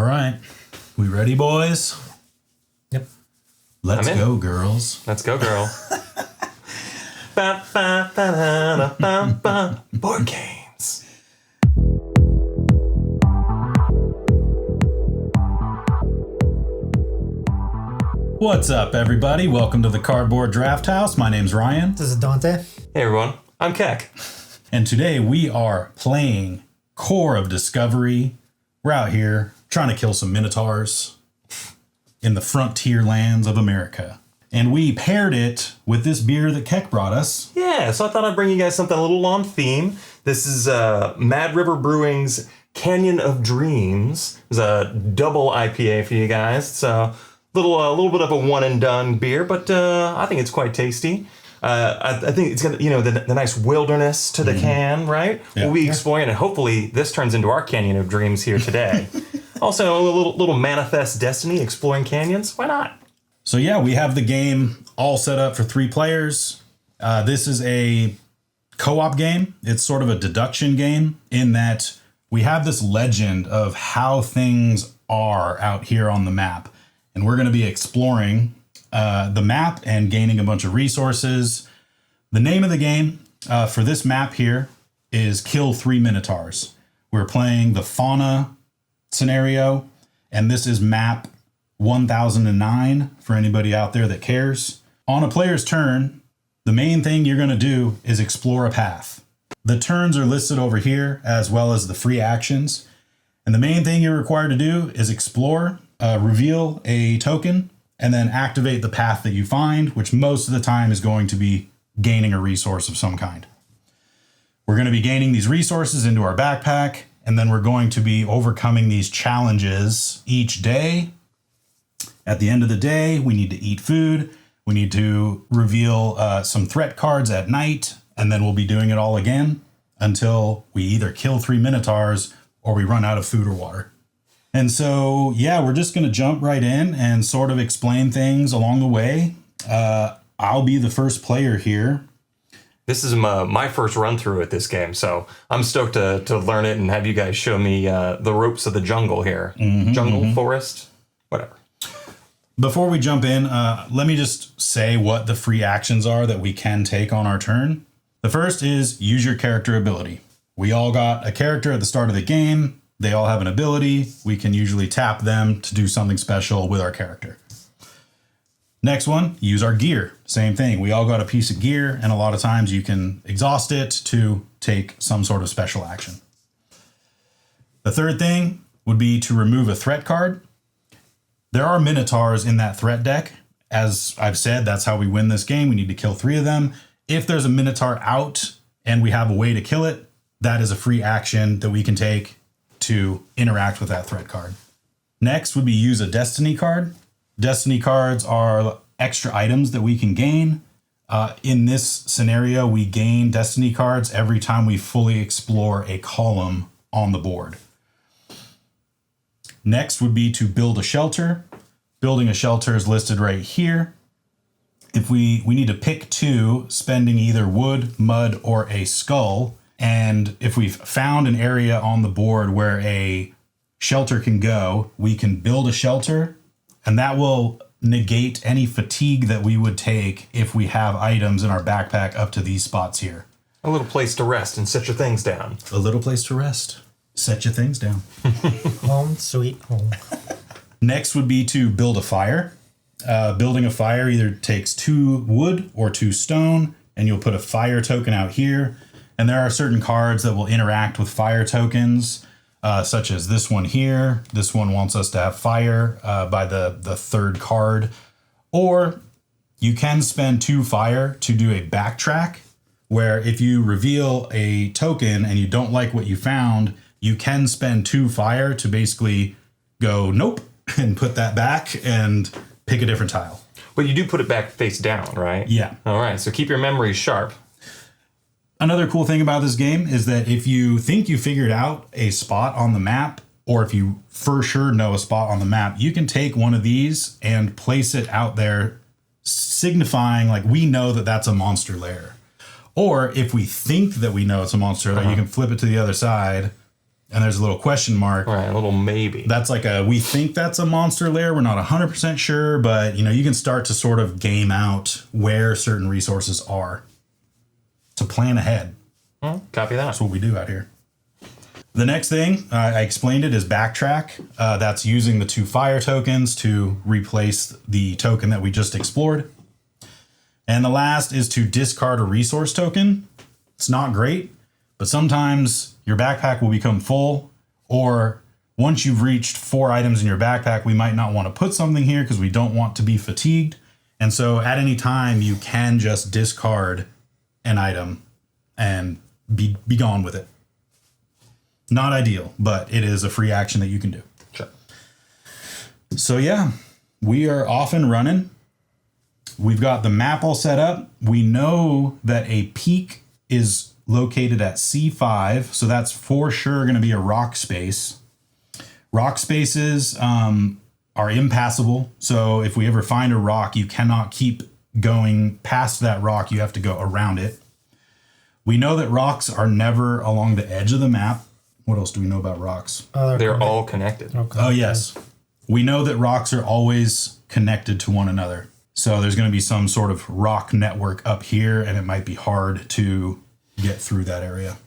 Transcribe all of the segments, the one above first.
right. We ready, boys? Yep. Let's go, girls. Let's go, girl. Board games. What's up, everybody? Welcome to the Cardboard Drafthouse. My name's Ryan. This is Dante. Hey, everyone. I'm Keck. And today we are playing Core of Discovery. We're out here trying to kill some Minotaurs in the frontier lands of America. And we paired it with this beer that Keck brought us. Yeah, so I thought I'd bring you guys something a little on theme. This is Mad River Brewing's Canyon of Dreams. It's a double IPA for you guys. It's a little bit of a one and done beer, but I think it's quite tasty. I think it's got the nice wilderness to the can, right? Yeah. We'll be exploring, and hopefully this turns into our Canyon of Dreams here today. Also, a little Manifest Destiny, exploring canyons. Why not? So yeah, we have the game all set up for 3 players. This is a co-op game. It's sort of a deduction game in that we have this legend of how things are out here on the map. And we're going to be exploring the map and gaining a bunch of resources. The name of the game for this map here is Kill 3 Minotaurs. We're playing the fauna scenario, and this is map 1009 for anybody out there that cares. On a player's turn, the main thing you're going to do is explore a path. The turns are listed over here as well as the free actions. And the main thing you're required to do is explore, reveal a token, and then activate the path that you find, which most of the time is going to be gaining a resource of some kind. We're going to be gaining these resources into our backpack, and then we're going to be overcoming these challenges each day. At the end of the day, we need to eat food. We need to reveal some threat cards at night, and then we'll be doing it all again until we either kill 3 Minotaurs or we run out of food or water. And so, yeah, we're just going to jump right in and sort of explain things along the way. I'll be the first player here. This is my first run through at this game, so I'm stoked to learn it and have you guys show me the ropes of the jungle here. Jungle, forest, whatever. Before we jump in, let me just say what the free actions are that we can take on our turn. The first is use your character ability. We all got a character at the start of the game. They all have an ability. We can usually tap them to do something special with our character. Next one, use our gear. Same thing. We all got a piece of gear, and a lot of times you can exhaust it to take some sort of special action. The third thing would be to remove a threat card. There are Minotaurs in that threat deck. As I've said, that's how we win this game. We need to kill 3 of them. If there's a Minotaur out and we have a way to kill it, that is a free action that we can take to interact with that threat card. Next would be use a destiny card. Destiny cards are extra items that we can gain. In this scenario, we gain destiny cards every time we fully explore a column on the board. Next would be to build a shelter. Building a shelter is listed right here. If we need to pick 2, spending either wood, mud, or a skull. And if we've found an area on the board where a shelter can go, we can build a shelter, and that will negate any fatigue that we would take if we have items in our backpack up to these spots here. A little place to rest and set your things down. A little place to rest. Set your things down. Home, sweet home. Next would be to build a fire. Building a fire either takes 2 wood or 2 stone, and you'll put a fire token out here. And there are certain cards that will interact with fire tokens, such as this one here. This one wants us to have fire by the 3rd card. Or you can spend 2 fire to do a backtrack, where if you reveal a token and you don't like what you found, you can spend 2 fire to basically go nope and put that back and pick a different tile. But you do put it back face down, right? Yeah. All right, so keep your memories sharp. Another cool thing about this game is that if you think you figured out a spot on the map, or if you for sure know a spot on the map, you can take one of these and place it out there, signifying like we know that that's a monster lair. Or if we think that we know it's a monster lair, you can flip it to the other side and there's a little question mark. Right, a little maybe. That's like we think that's a monster lair. We're not 100% sure, but you can start to sort of game out where certain resources are to plan ahead. Copy that. That's what we do out here. The next thing, I explained it, is backtrack. That's using the 2 fire tokens to replace the token that we just explored. And the last is to discard a resource token. It's not great, but sometimes your backpack will become full, or once you've reached 4 items in your backpack, we might not want to put something here because we don't want to be fatigued. And so at any time, you can just discard an item and be gone with it. Not ideal, but it is a free action that you can do. Sure. So yeah, we are off and running. We've got the map all set up. We know that a peak is located at C5, so that's for sure going to be a rock space. Rock spaces are impassable, so if we ever find a rock, you cannot keep going past that rock. You have to go around it. We know that rocks are never along the edge of the map. What else do we know about rocks? They're all connected. Okay. Oh, yes. We know that rocks are always connected to one another. So there's going to be some sort of rock network up here, and it might be hard to get through that area.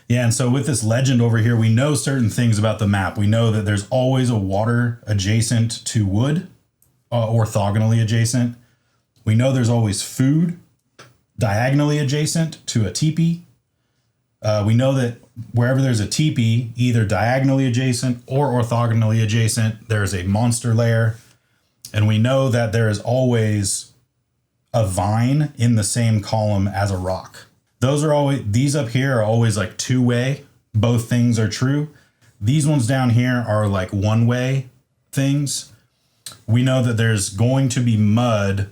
Yeah, and so with this legend over here, we know certain things about the map. We know that there's always a water adjacent to wood, orthogonally adjacent. We know there's always food diagonally adjacent to a teepee. We know that wherever there's a teepee, either diagonally adjacent or orthogonally adjacent, there's a monster lair. And we know that there is always a vine in the same column as a rock. These up here are always like 2-way. Both things are true. These ones down here are like 1-way things. We know that there's going to be mud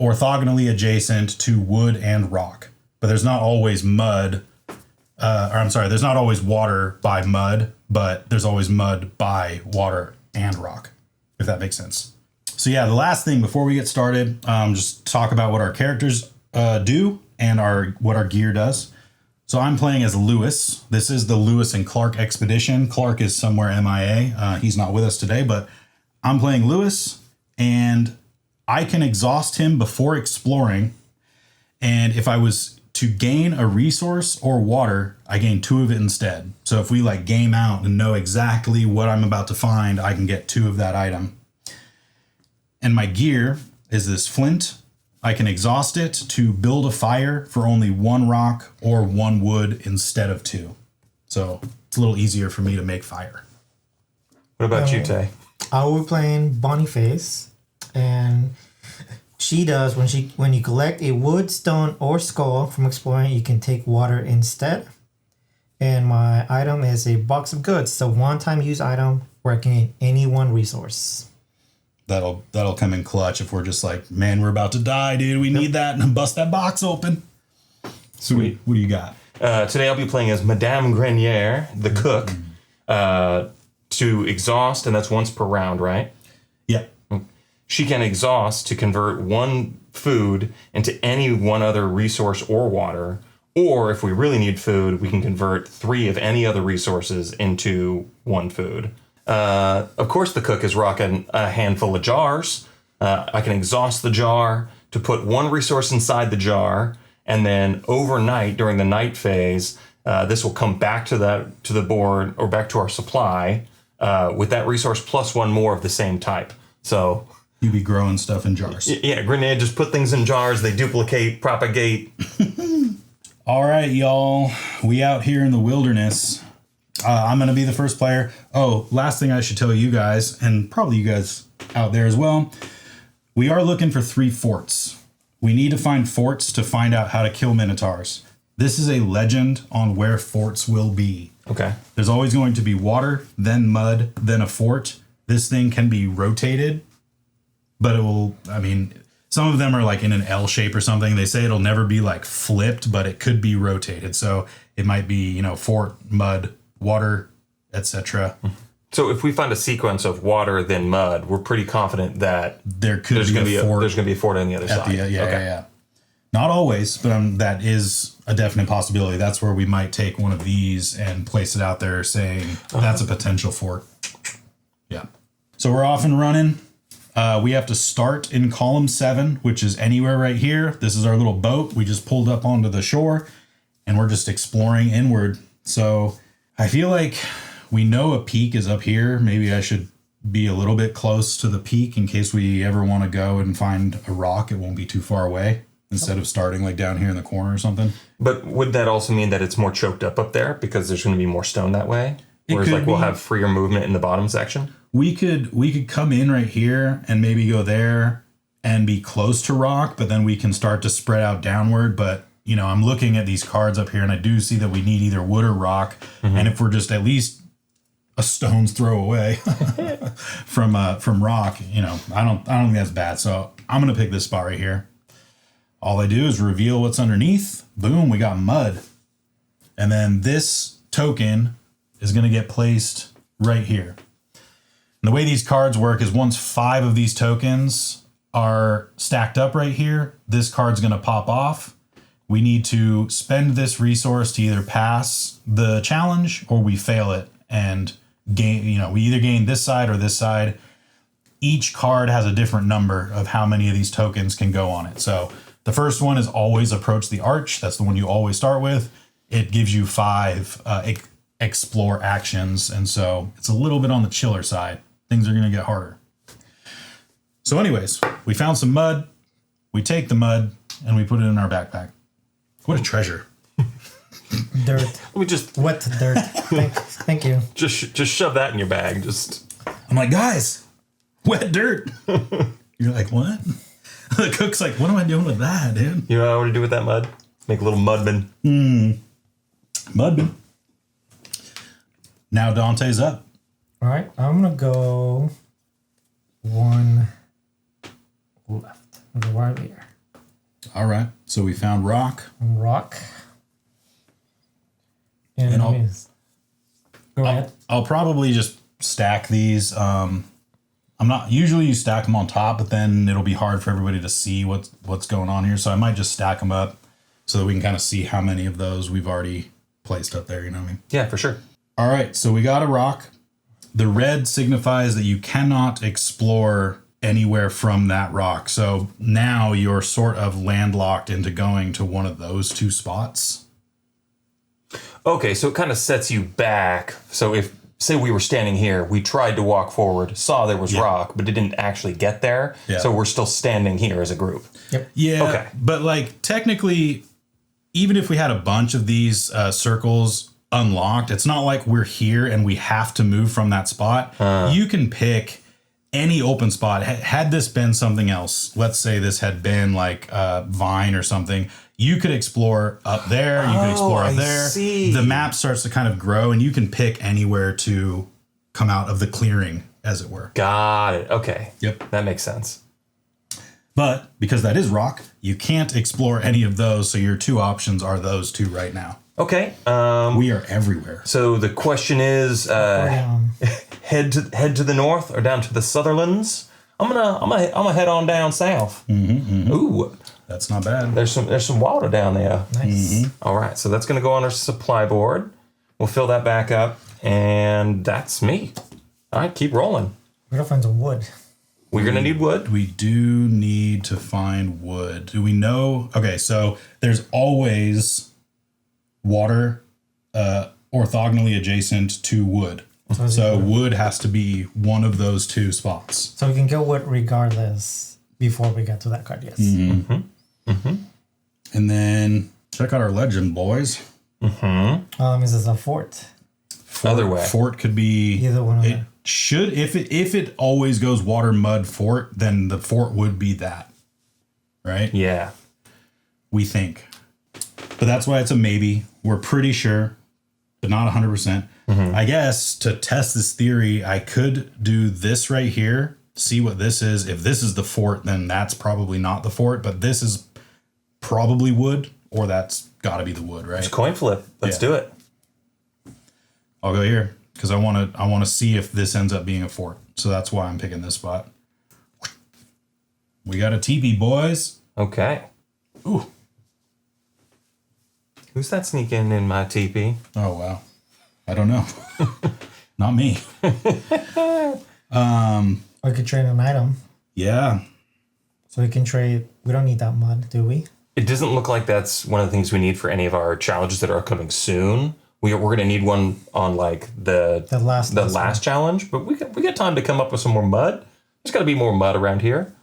orthogonally adjacent to wood and rock. But there's not always there's not always water by mud, but there's always mud by water and rock, if that makes sense. So yeah, the last thing before we get started, just talk about what our characters do and what our gear does. So I'm playing as Lewis. This is the Lewis and Clark expedition. Clark is somewhere MIA. He's not with us today, but I'm playing Lewis, and I can exhaust him before exploring. And if I was to gain a resource or water, I gain 2 of it instead. So if we like game out and know exactly what I'm about to find, I can get 2 of that item. And my gear is this flint. I can exhaust it to build a fire for only 1 rock or 1 wood instead of 2. So it's a little easier for me to make fire. What about you, Tay? I will be playing Boniface, and she does when you collect a wood, stone, or skull from exploring, you can take water instead. And my item is a box of goods. It's a one-time use item where I can get any one resource. That'll come in clutch if we're just like, man, we're about to die, dude. We need that, and bust that box open. Sweet. What do you got? Today I'll be playing as Madame Grenier, the cook, to exhaust, and that's once per round, right? Yeah. She can exhaust to convert 1 food into any one other resource or water. Or if we really need food, we can convert 3 of any other resources into 1 food. Of course, the cook is rocking a handful of jars. I can exhaust the jar to put 1 resource inside the jar. And then overnight, during the night phase, this will come back to the board or back to our supply with that resource plus 1 more of the same type. So You be growing stuff in jars. yeah, Grenade just put things in jars. They duplicate, propagate. All right, y'all. We out here in the wilderness. I'm going to be the first player. Oh, last thing I should tell you guys, and probably you guys out there as well, we are looking for 3 forts. We need to find forts to find out how to kill Minotaurs. This is a legend on where forts will be. Okay. There's always going to be water, then mud, then a fort. This thing can be rotated, but it will, some of them are like in an L shape or something. They say it'll never be like flipped, but it could be rotated. So it might be, fort, mud, water, etc. So if we find a sequence of water then mud, we're pretty confident that There's going to be a fort on the other side. Yeah. Not always, but that is a definite possibility. That's where we might take one of these and place it out there saying that's a potential fort. Yeah. So we're off and running. We have to start in column 7, which is anywhere right here. This is our little boat. We just pulled up onto the shore and we're just exploring inward. So I feel like we know a peak is up here. Maybe I should be a little bit close to the peak in case we ever want to go and find a rock. It won't be too far away instead of starting like down here in the corner or something. But would that also mean that it's more choked up there because there's going to be more stone that way? Whereas we'll have freer movement in the bottom section? We could come in right here and maybe go there and be close to rock, but then we can start to spread out downward. But, I'm looking at these cards up here and I do see that we need either wood or rock. Mm-hmm. And if we're just at least a stone's throw away from rock, I don't think that's bad. So I'm going to pick this spot right here. All I do is reveal what's underneath. Boom, we got mud. And then this token is going to get placed right here. And the way these cards work is once 5 of these tokens are stacked up right here, this card's going to pop off. We need to spend this resource to either pass the challenge or we fail it and gain, we either gain this side or this side. Each card has a different number of how many of these tokens can go on it. So the first one is always approach the arch. That's the one you always start with. It gives you 5 explore actions. And so it's a little bit on the chiller side. Things are going to get harder. So anyways, we found some mud. We take the mud and we put it in our backpack. What a treasure. Dirt. We just wet dirt. Thank you. Just shove that in your bag. I'm like, guys, wet dirt. You're like, what? The cook's like, what am I doing with that, dude? You know what I want to do with that mud? Make a little mud bin. Mud bin. Now Dante's up. All right, I'm gonna go 1 left. I'll go right here. All right, so we found rock. Rock. And go ahead. I'll probably just stack these. I'm not usually you stack them on top, but then it'll be hard for everybody to see what's going on here. So I might just stack them up so that we can kind of see how many of those we've already placed up there. You know what I mean? Yeah, for sure. All right, so we got a rock. The red signifies that you cannot explore anywhere from that rock. So now you're sort of landlocked into going to one of those 2 spots. Okay, so it kind of sets you back. So if, say we were standing here, we tried to walk forward, saw there was rock, but it didn't actually get there. Yeah. So we're still standing here as a group. Yep. Yeah, okay. But like technically, even if we had a bunch of these circles unlocked, it's not like we're here and we have to move from that spot. You can pick any open spot. Had this been something else, let's say this had been like Vine or something, you could explore up there, you could explore up there. See. The map starts to kind of grow and you can pick anywhere to come out of the clearing, as it were. Got it. Okay. Yep. That makes sense. But because that is rock, you can't explore any of those, so your 2 options are those 2 right now. Okay. We are everywhere. So the question is, head to the north or down to the Sutherlands? I'm gonna head on down south. Ooh, that's not bad. There's some water down there. Nice. All right, so that's gonna go on our supply board. We'll fill that back up, and that's me. All right, keep rolling. We're gonna find some wood. We're gonna need wood. We do need to find wood. Do we know? Okay, so there's always water orthogonally adjacent to wood. So wood has to be one of those 2 spots. So we can get wood regardless before we get to that card, yes. And then check out our legend, boys. Is this a fort? Other way. Fort could be either one of them. Should if it always goes water, mud, fort, then the fort would be that. Right? Yeah. We think. But that's why it's a maybe. We're pretty sure, but not 100%. I guess to test this theory, I could do this right here, see what this is. If this is the fort, then that's probably not the fort, but this is probably wood, or that's got to be the wood, right? Just coin flip. Let's do it. I'll go here because I want to see if this ends up being a fort. So that's why I'm picking this spot. We got a teepee, boys. Okay. Ooh, Who's that sneaking in my teepee? Oh, wow. I don't know. Not me. We could trade an item. Yeah. So we can trade. We don't need that mud, do we? It doesn't look like that's one of the things we need for any of our challenges that are coming soon. We're going to need one on like the last challenge, but we got time to come up with some more mud. There's got to be more mud around here.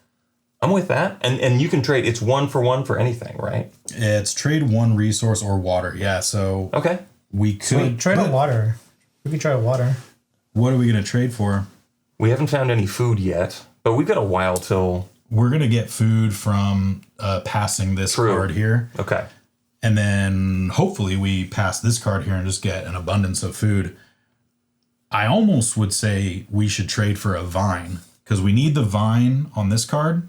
I'm with that. And you can trade. It's 1-for-1 for anything, right? It's trade one resource or water. Yeah. So Okay. we could trade a water. We could try water. What are we going to trade for? We haven't found any food yet, but we've got a while till. We're going to get food from passing this card here. Okay. And then hopefully we pass this card here and just get an abundance of food. I almost would say we should trade for a vine because we need the vine on this card.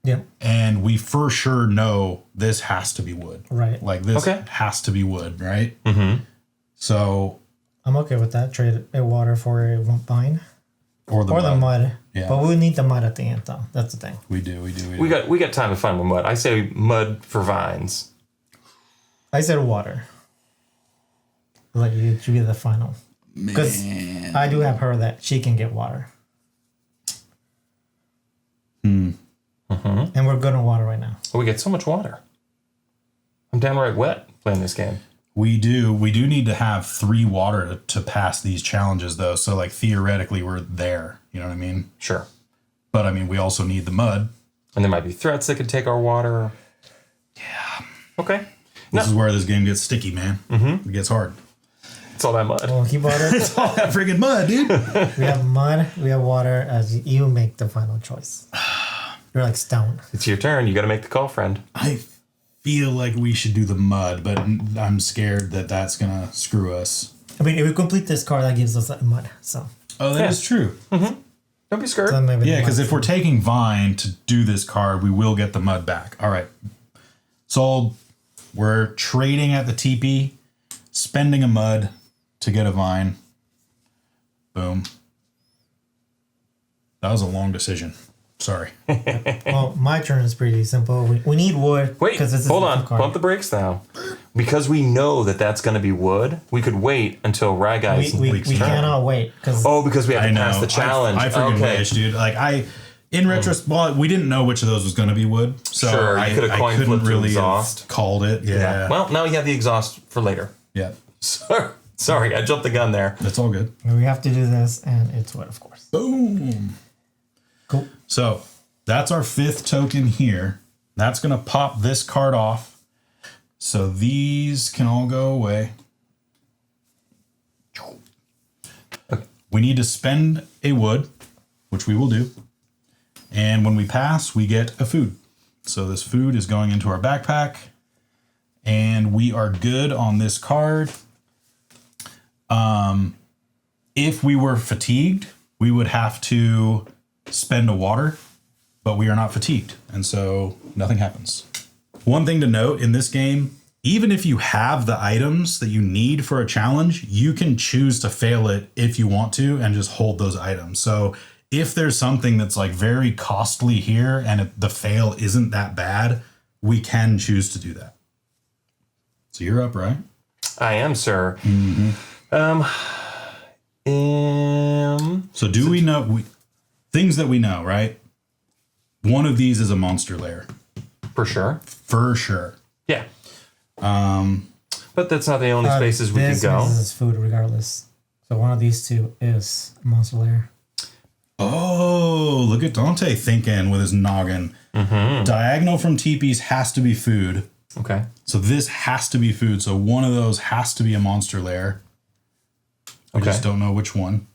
Yeah. And we for sure know this has to be wood. Right. Like this has to be wood, right? Mm-hmm. So. I'm okay with that. Trade a water for a vine. Or the mud. Yeah. But we need the mud at the end, though. That's the thing. We do. We got time to find more mud. I say mud for vines. I said water. Like you should be the final. Because I do have her that she can get water. And we're good on water right now. Oh, we get so much water. I'm downright wet playing this game. We do need to have 3 water to pass these challenges, though. So, like, theoretically, we're there. You know what I mean? Sure. But, I mean, we also need the mud. And there might be threats that could take our water. Yeah. Okay. This is where this game gets sticky, man. Mm-hmm. It gets hard. It's all that mud. Well, he bought it. It's all that friggin' mud, dude. We have mud. We have water. As you make the final choice. You're like stone. It's your turn. You got to make the call, friend. I feel like we should do the mud, but I'm scared that that's going to screw us. I mean, if we complete this card, that gives us that mud. So. Oh, that is true. Mm-hmm. Don't be scared. So Yeah, because if we're taking Vine to do this card, we will get the mud back. All right. Sold. We're trading at the teepee, spending a mud to get a Vine. Boom. That was a long decision. Sorry. Well, my turn is pretty simple. We need wood. Wait, hold on. Pump the brakes now. Because we know that that's going to be wood, we could wait until Ryguy's We turn. cannot wait. Because we have to pass the challenge. I freaking wish, dude. Like, in retrospect, well, we didn't know which of those was going to be wood. So sure, you could have coin flipped really exhaust. Called it. Yeah. Well, now you have the exhaust for later. Yeah. Sorry, I jumped the gun there. That's all good. We have to do this, and it's wood, of course. Boom. Cool. So that's our 5th token here. That's going to pop this card off. So these can all go away. We need to spend a wood, which we will do. And when we pass, we get a food. So this food is going into our backpack. And we are good on this card. If we were fatigued, we would have to spend a water, but we are not fatigued, and so nothing happens. One thing to note in this game, even if you have the items that you need for a challenge, you can choose to fail it if you want to and just hold those items. So if there's something that's like very costly here and the fail isn't that bad, we can choose to do that. So you're up, right? I am, sir. Mm-hmm. So do we know things that we know, right? One of these is a monster lair. For sure. For sure. Yeah. But that's not the only spaces we can go. This is food regardless. So one of these two is a monster lair. Oh, look at Dante thinking with his noggin. Mm-hmm. Diagonal from teepees has to be food. Okay. So this has to be food. So one of those has to be a monster lair. I just don't know which one.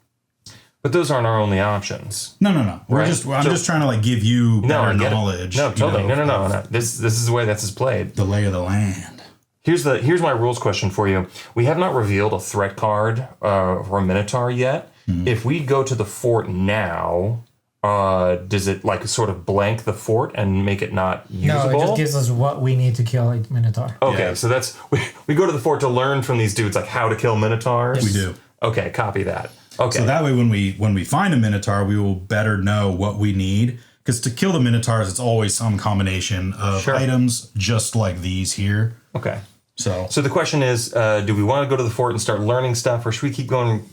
But those aren't our only options. No. Right? I'm just trying to like give you better knowledge. No, totally. No. This is the way this is played. The lay of the land. Here's my rules question for you. We have not revealed a threat card or a Minotaur yet. Mm-hmm. If we go to the fort now, does it like sort of blank the fort and make it not usable? No, it just gives us what we need to kill a Minotaur. Okay, so that's we go to the fort to learn from these dudes like how to kill Minotaurs. We do. Okay, copy that. Okay. So that way when we find a Minotaur, we will better know what we need. Because to kill the Minotaurs, it's always some combination of items just like these here. Okay. So the question is, do we want to go to the fort and start learning stuff, or should we keep going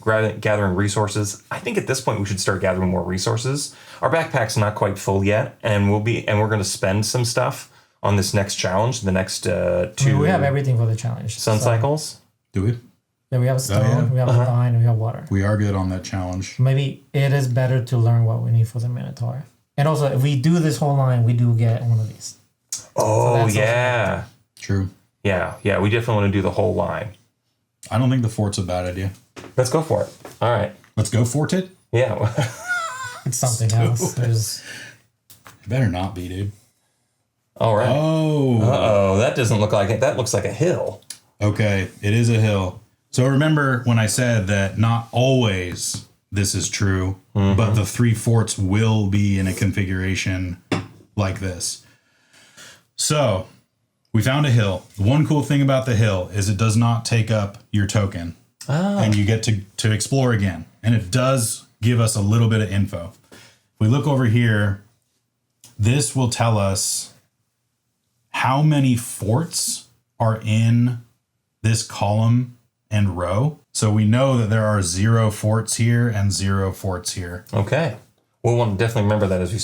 gathering resources? I think at this point we should start gathering more resources. Our backpack's not quite full yet, and we're going to spend some stuff on this next challenge, the next two. We have everything for the challenge. Sun cycles. do we? Yeah, we have a stone, we have a vine, and we have water. We are good on that challenge. Maybe it is better to learn what we need for the Minotaur. And also, if we do this whole line, we do get one of these. Oh, yeah. True. Yeah, we definitely want to do the whole line. I don't think the fort's a bad idea. Let's go for it. All right. Let's go fort it. Yeah. It's something else. There's... It better not be, dude. All right. Oh. Uh-oh, that doesn't look like it. That looks like a hill. Okay, it is a hill. So remember when I said that not always this is true, but the 3 forts will be in a configuration like this. So we found a hill. One cool thing about the hill is it does not take up your token. And you get to explore again. And it does give us a little bit of info. If we look over here, this will tell us how many forts are in this column and row. So we know that there are 0 forts here and 0 forts here. Okay. We'll want to definitely remember that as we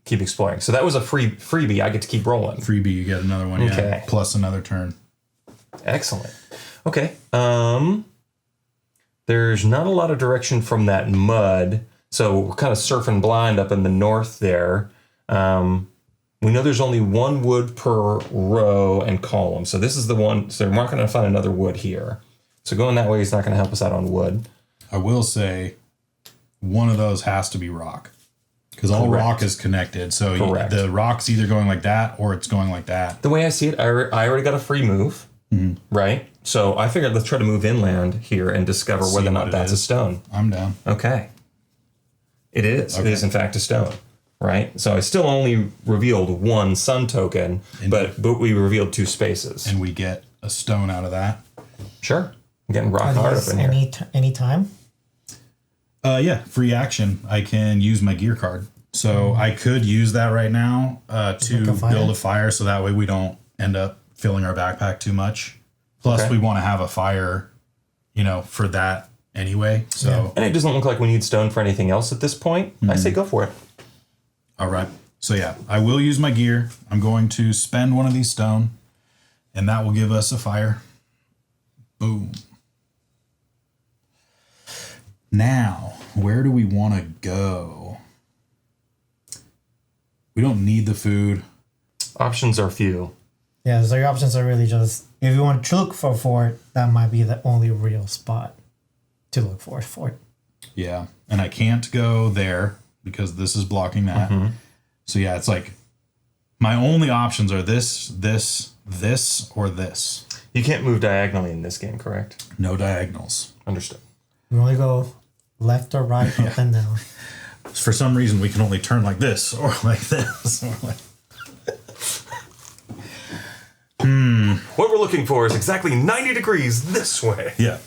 keep exploring. So that was a freebie. I get to keep rolling. Freebie, you get another one, Okay. Plus another turn. Excellent. Okay. There's not a lot of direction from that mud, so we're kind of surfing blind up in the north there. We know there's only 1 wood per row and column, so this is the one. So we're not going to find another wood here. So going that way is not going to help us out on wood. I will say one of those has to be rock, because all rock is connected. So the rock's either going like that or it's going like that. The way I see it, I already got a free move, right? So I figured let's try to move inland here and discover whether or not that's a stone. I'm down. Okay. It is. Okay. It is, in fact, a stone, right? So I still only revealed 1 sun token, but we revealed 2 spaces. And we get a stone out of that. Sure. I'm getting rock hard up in here. Any time? Yeah, free action. I can use my gear card. So I could use that right now to build a fire, so that way we don't end up filling our backpack too much. Plus, we want to have a fire, for that anyway. So, and it doesn't look like we need stone for anything else at this point. I say go for it. All right. So yeah, I will use my gear. I'm going to spend 1 of these stone, and that will give us a fire. Boom. Now, where do we want to go? We don't need the food. Options are few. Yeah, so your options are really just, if you want to look for a fort, that might be the only real spot to look for a fort. Yeah, and I can't go there because this is blocking that. So yeah, it's like my only options are this, or this. You can't move diagonally in this game, correct? No diagonals. Understood. You only go left or right, up and down. For some reason, we can only turn like this or like this. Or like... What we're looking for is exactly 90 degrees this way. Yeah.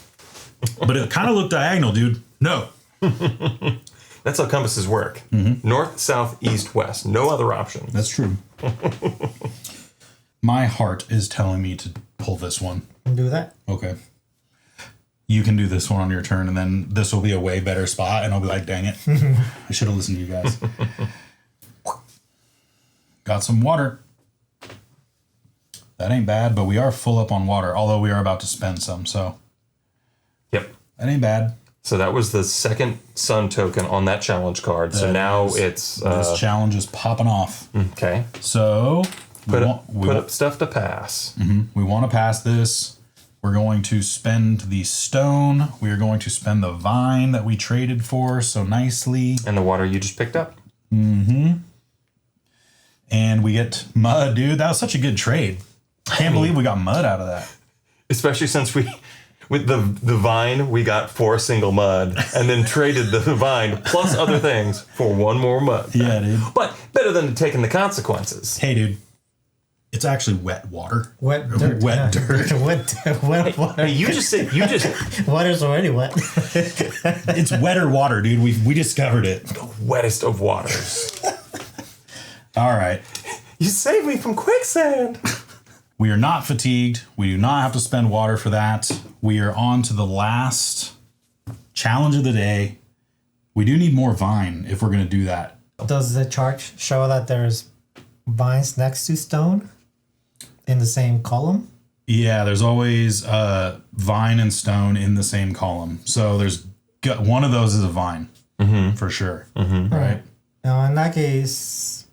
But it kind of looked diagonal, dude. No. That's how compasses work. North, south, east, west. No other options. That's true. My heart is telling me to pull this one. Do that. Okay. You can do this one on your turn, and then this will be a way better spot, and I'll be like, dang it. I should have listened to you guys. Got some water. That ain't bad, but we are full up on water, although we are about to spend some, so. Yep. That ain't bad. So that was the second sun token on that challenge card. So now it's... this challenge is popping off. Okay. So... Put up stuff to pass. We want to pass this. We're going to spend the stone. We are going to spend the vine that we traded for so nicely. And the water you just picked up. And we get mud, dude. That was such a good trade. I can't believe we got mud out of that. Especially since with the vine, we got 4 single mud and then traded the vine plus other things for 1 more mud. Yeah, dude. But better than taking the consequences. Hey, dude. It's actually wet water. Wet dirt. Wet dirt. wet water. Hey, you just Water's already wet. It's wetter water, dude. We discovered it. the wettest of waters. All right. You saved me from quicksand. We are not fatigued. We do not have to spend water for that. We are on to the last challenge of the day. We do need more vine if we're going to do that. Does the chart show that there's vines next to stone in the same column? Yeah, there's always vine and stone in the same column. So there's one of those is a vine for sure. Right? Now, in that case,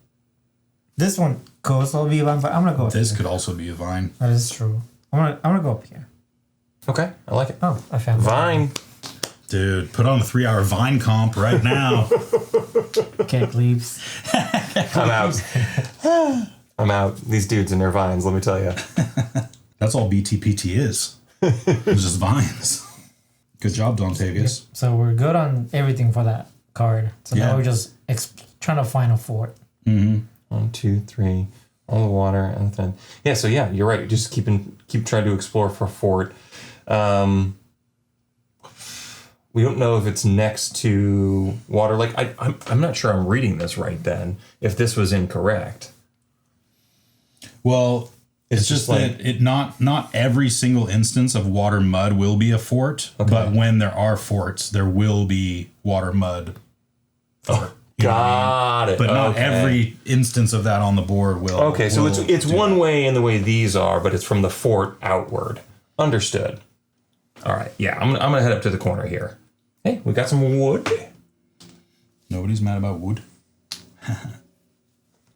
this one could also be a vine, but I'm going to go with This could also be a vine. That is true. I'm gonna go up here. Okay, I like it. Oh, I found Vine. Dude, put on a 3-hour vine comp right now. Keck leaves. I'm out. I'm out. These dudes and their vines, let me tell you. That's all BTPT is. It's just vines. Good job, Dante Keck. So we're good on everything for that card. So Yeah. now we're just trying to find a fort. 1, 2, 3. All the water and then yeah. So yeah, you're right. Just keep trying to explore for a fort. We don't know if it's next to water. Like I'm not sure I'm reading this right. Then if this was incorrect. Well, it's just like- that it not every single instance of water mud will be a fort, but when there are forts, there will be water mud fort. You know what I mean? Got it. But not Okay. every instance of that on the board will. Okay, so will it's do one that. way in the way these are, but it's from the fort outward. Understood. All right. Yeah, I'm gonna head up to the corner here. Hey, we got some wood. Nobody's mad about wood.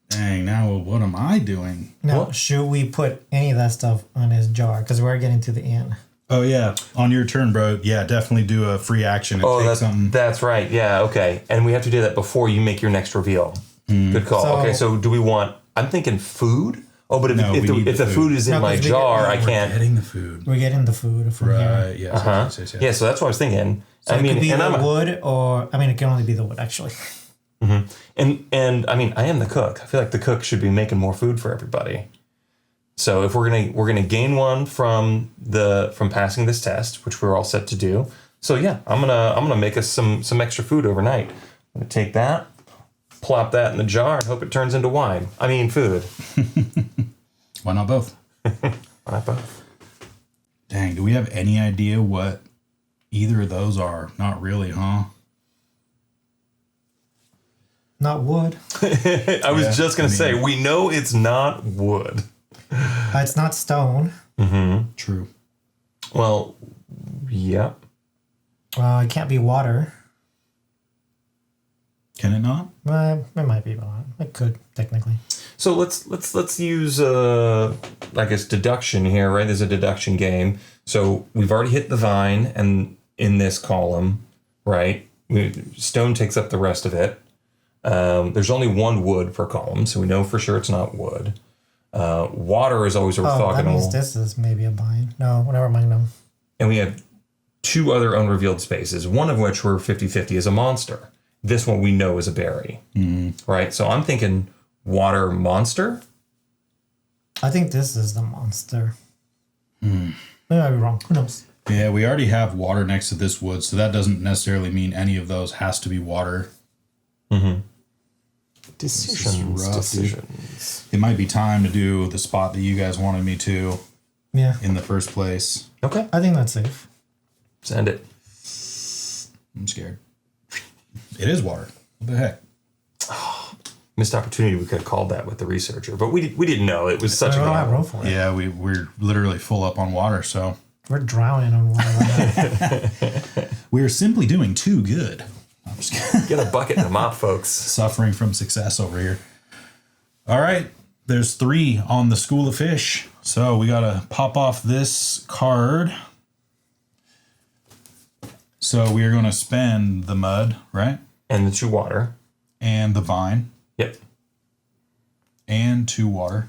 Dang, now what am I doing? Now, should we put any of that stuff on his jar? Because we're getting to the end. Oh yeah, on your turn, bro. Yeah, definitely do a free action and take something. That's right. Yeah. Okay. And we have to do that before you make your next reveal. Good call. So- Okay. So do we want? I'm thinking food. Oh, but No, we need if the the food food. is in No, my 'cause we jar, I get- can't. Getting the food. We're getting the food from here. Right. Yes. Huh? Yes. Yeah. So that's what I was thinking. So I it mean, could be and the I'm wood, or I mean, it can only be the wood actually. and I mean, I am the cook. I feel like the cook should be making more food for everybody. So if we're gonna gain one from passing this test, which we're all set to do. So yeah, I'm gonna make us some extra food overnight. I'm gonna take that, plop that in the jar, and hope it turns into wine. I mean, food. Why not both? Why not both? Dang, do we have any idea what either of those are? Not really, huh? Not wood. I was just gonna say we know it's not wood. It's not stone. True. Well, yeah. It can't be water. Can it not? It might be, but it could technically. So let's use I guess deduction here, right? There's a deduction game. So we've already hit the vine and in this column, right? Stone takes up the rest of it. There's only one wood per column, so we know for sure it's not wood. Water is always That means orthogonal. this is maybe a vine. No, never mind. No. And we have two other unrevealed spaces, one of which we're 50-50 is a monster. This one we know is a berry, right? So I'm thinking water monster. I think this is the monster. Maybe I'd be wrong. Who knows? Yeah, we already have water next to this wood, so that doesn't necessarily mean any of those has to be water. Decisions. It might be time to do the spot that you guys wanted me to Yeah, in the first place. Okay, I think that's safe. send it. I'm scared. It is water. What the heck? Missed opportunity. We could have called that with the researcher, but we didn't know it was such I a don't have game. room for it. Yeah, we're literally full up on water, so We're drowning on water right now. we're simply doing too good. I'm just kidding. Get a bucket and a mop, folks. Suffering from success over here. All right, there's 3 on the School of Fish, so we gotta pop off this card. So we are going to spend the mud, right? And the 2 water. And the vine. Yep. And 2 water.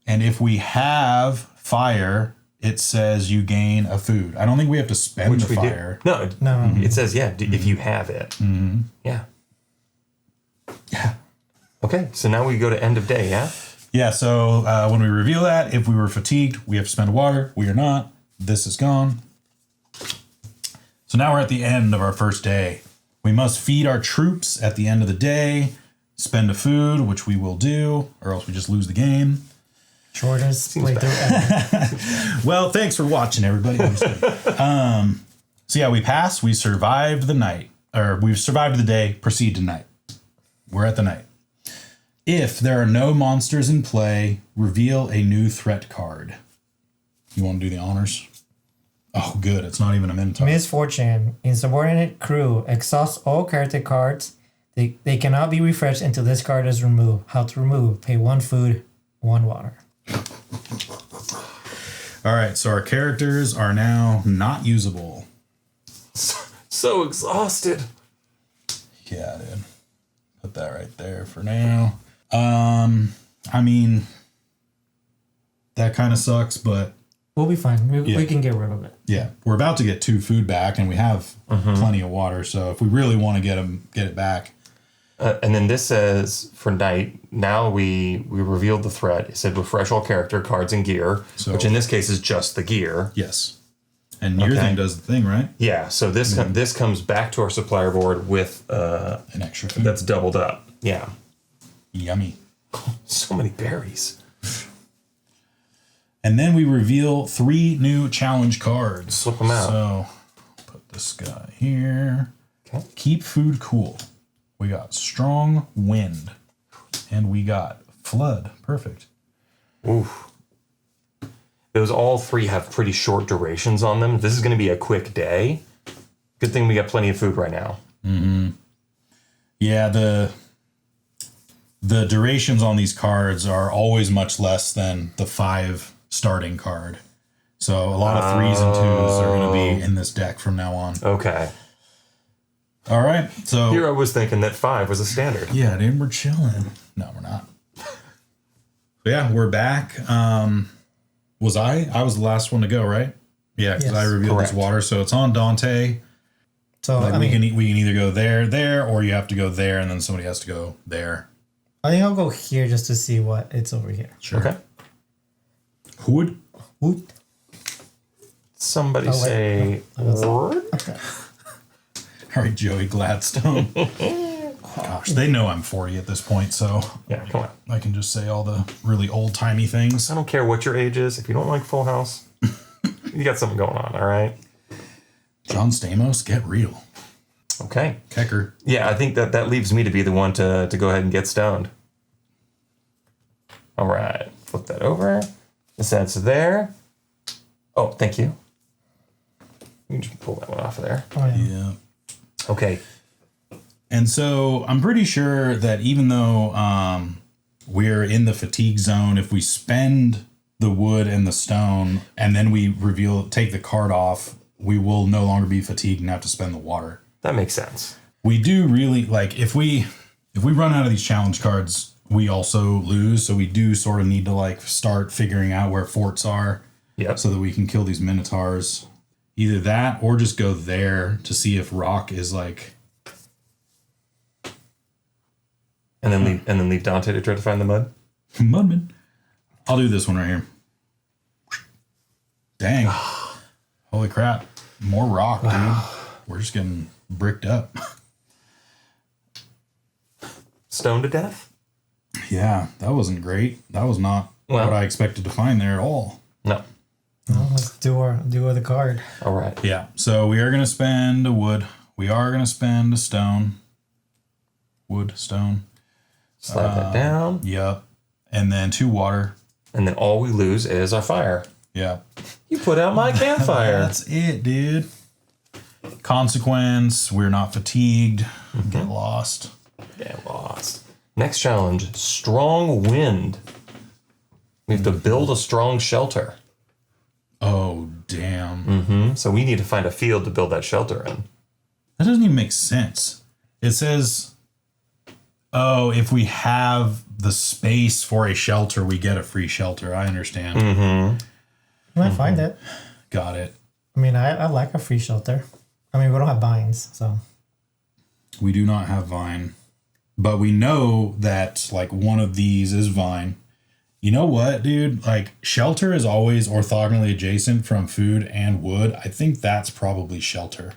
And if we have fire, it says you gain a food. I don't think we have to spend the fire. Do. No, No. it says, if you have it. Yeah. Yeah. Okay, so now we go to end of day, yeah? Yeah, so when we reveal that, if we were fatigued, we have to spend water. We are not. This is gone. So now we're at the end of our first day. We must feed our troops at the end of the day, spend a food, which we will do, or else we just lose the game. Shortest playthrough ever. Well, thanks for watching, everybody. I'm just kidding. So yeah, we passed. We survived the night, or we've survived the day. Proceed to night. We're at the night. If there are no monsters in play, reveal a new threat card. You want to do the honors? Oh, good. It's not even a Minotaur. Misfortune. Insubordinate crew exhausts all character cards. They cannot be refreshed until this card is removed. How to remove? Pay 1 food, 1 water. All right, so our characters are now not usable. So exhausted. Yeah, dude. Put that right there for now. I mean, that kind of sucks, but We'll be fine. We can get rid of it. yeah, we're about to get 2 food back, and we have plenty of water. So if we really want to get it back. And then this says for night, now we revealed the threat. It said refresh all character cards and gear, which in this case is just the gear. Yes. And your thing does the thing, right? Yeah, so this comes back to our supplier board with an extra food. that's doubled up. Yeah. Yummy. So many berries. And then we reveal 3 new challenge cards. Flip them out. So put this guy here. Okay. Keep food cool. We got strong wind. And we got flood. Perfect. Oof. Those all 3 have pretty short durations on them. This is going to be a quick day. Good thing we got plenty of food right now. Mm-hmm. Yeah, the durations on these cards are always much less than the 5 starting card. So a lot of 3s and 2s are going to be in this deck from now on. Okay. All right. So Here I was thinking that 5 was a standard. yeah, dude, we're chilling. No, we're not. Yeah, we're back. Was I was the last one to go, right? Yeah, because Yes. I revealed Correct. this water. So it's on Dante. So Like I we mean, can either go there, or you have to go there, and then somebody has to go there. I think I'll go here just to see what it's over here. Sure. Okay. Hood. Woot. Somebody wait. say word? All right, Joey Gladstone. Gosh, they know I'm 40 at this point, so Yeah, come on. I can just say all the really old-timey things. I don't care what your age is. If you don't like Full House, you got something going on, all right? John Stamos, get real. Okay. Kecker. Yeah, I think that leaves me to be the one to go ahead and get stoned. All right. Flip that over. This adds to there. Oh, thank you. You can just pull that one off of there. Oh, yeah. Yeah. Okay. And so I'm pretty sure that even though we're in the fatigue zone, if we spend the wood and the stone and then we take the card off, we will no longer be fatigued and have to spend the water. That makes sense. We do really like if we run out of these challenge cards, we also lose. So we do sort of need to like start figuring out where forts are. Yep. So that we can kill these Minotaurs. Either that or just go there to see if rock is like. And then leave Dante to try to find the mud. Mudman. I'll do this one right here. Dang. Holy crap. More rock, dude. We're just getting bricked up. Stoned to death? Yeah, that wasn't great. That was not Well- what I expected to find there at all. No. Well, let's do the card. All right. Yeah, so we are going to spend a wood. We are going to spend a stone. Wood, stone. Slide that down. Yep. And then 2 water. And then all we lose is our fire. Yeah. You put out my campfire. That's it, dude. Consequence, we're not fatigued. Get lost. Get lost. Next challenge, strong wind. We have to build a strong shelter. Oh, damn. So we need to find a field to build that shelter in. That doesn't even make sense. It says, oh, if we have the space for a shelter, we get a free shelter. I understand. You might find it. Got it. I mean, I like a free shelter. I mean, we don't have vines, so. We do not have vine, but we know that like one of these is vine. You know what, dude? Like shelter is always orthogonally adjacent from food and wood. I think that's probably shelter,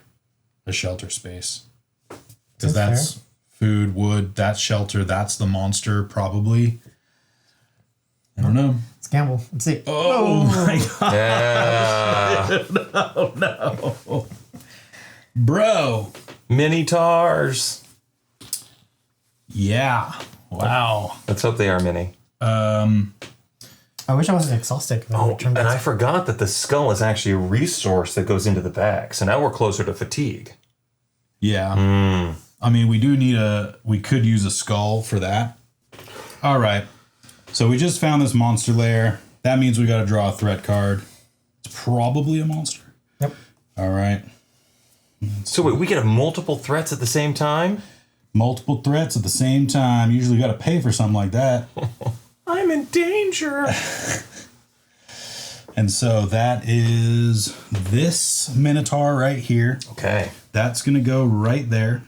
a shelter space. Because that's food, wood, that's shelter, that's the monster probably. I don't know. Let's gamble. Let's see. Oh my god. Yeah. No. Bro. Minotaurs. Yeah. Wow. Let's hope they are mini. I wish I was exhausted. Oh, and I forgot that the skull is actually a resource that goes into the bag. So now we're closer to fatigue. Yeah. I mean, we could use a skull for that. All right. So we just found this monster lair. That means we got to draw a threat card. It's probably a monster. Yep. All right. So wait, we can have multiple threats at the same time? Multiple threats at the same time. Usually you got to pay for something like that. I'm in danger. And so that is this Minotaur right here. Okay. That's going to go right there.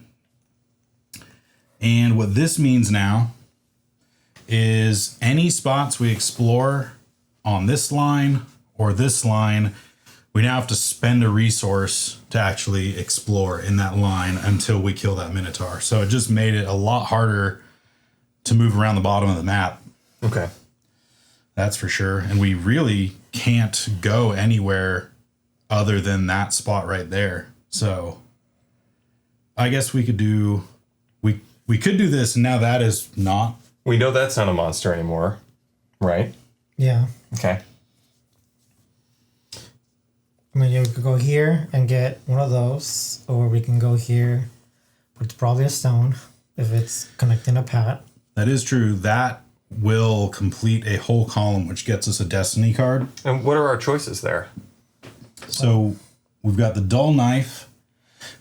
And what this means now is any spots we explore on this line or this line, we now have to spend a resource to actually explore in that line until we kill that Minotaur. So it just made it a lot harder to move around the bottom of the map. Okay. That's for sure. And we really can't go anywhere other than that spot right there. So I guess we could do we could do this, and now that is not. We know that's not a monster anymore, right? Yeah. Okay. I mean, you could go here and get one of those, or we can go here, but it's probably a stone if it's connecting a path. That is true. That will complete a whole column, which gets us a destiny card. And what are our choices there? So we've got the dull knife.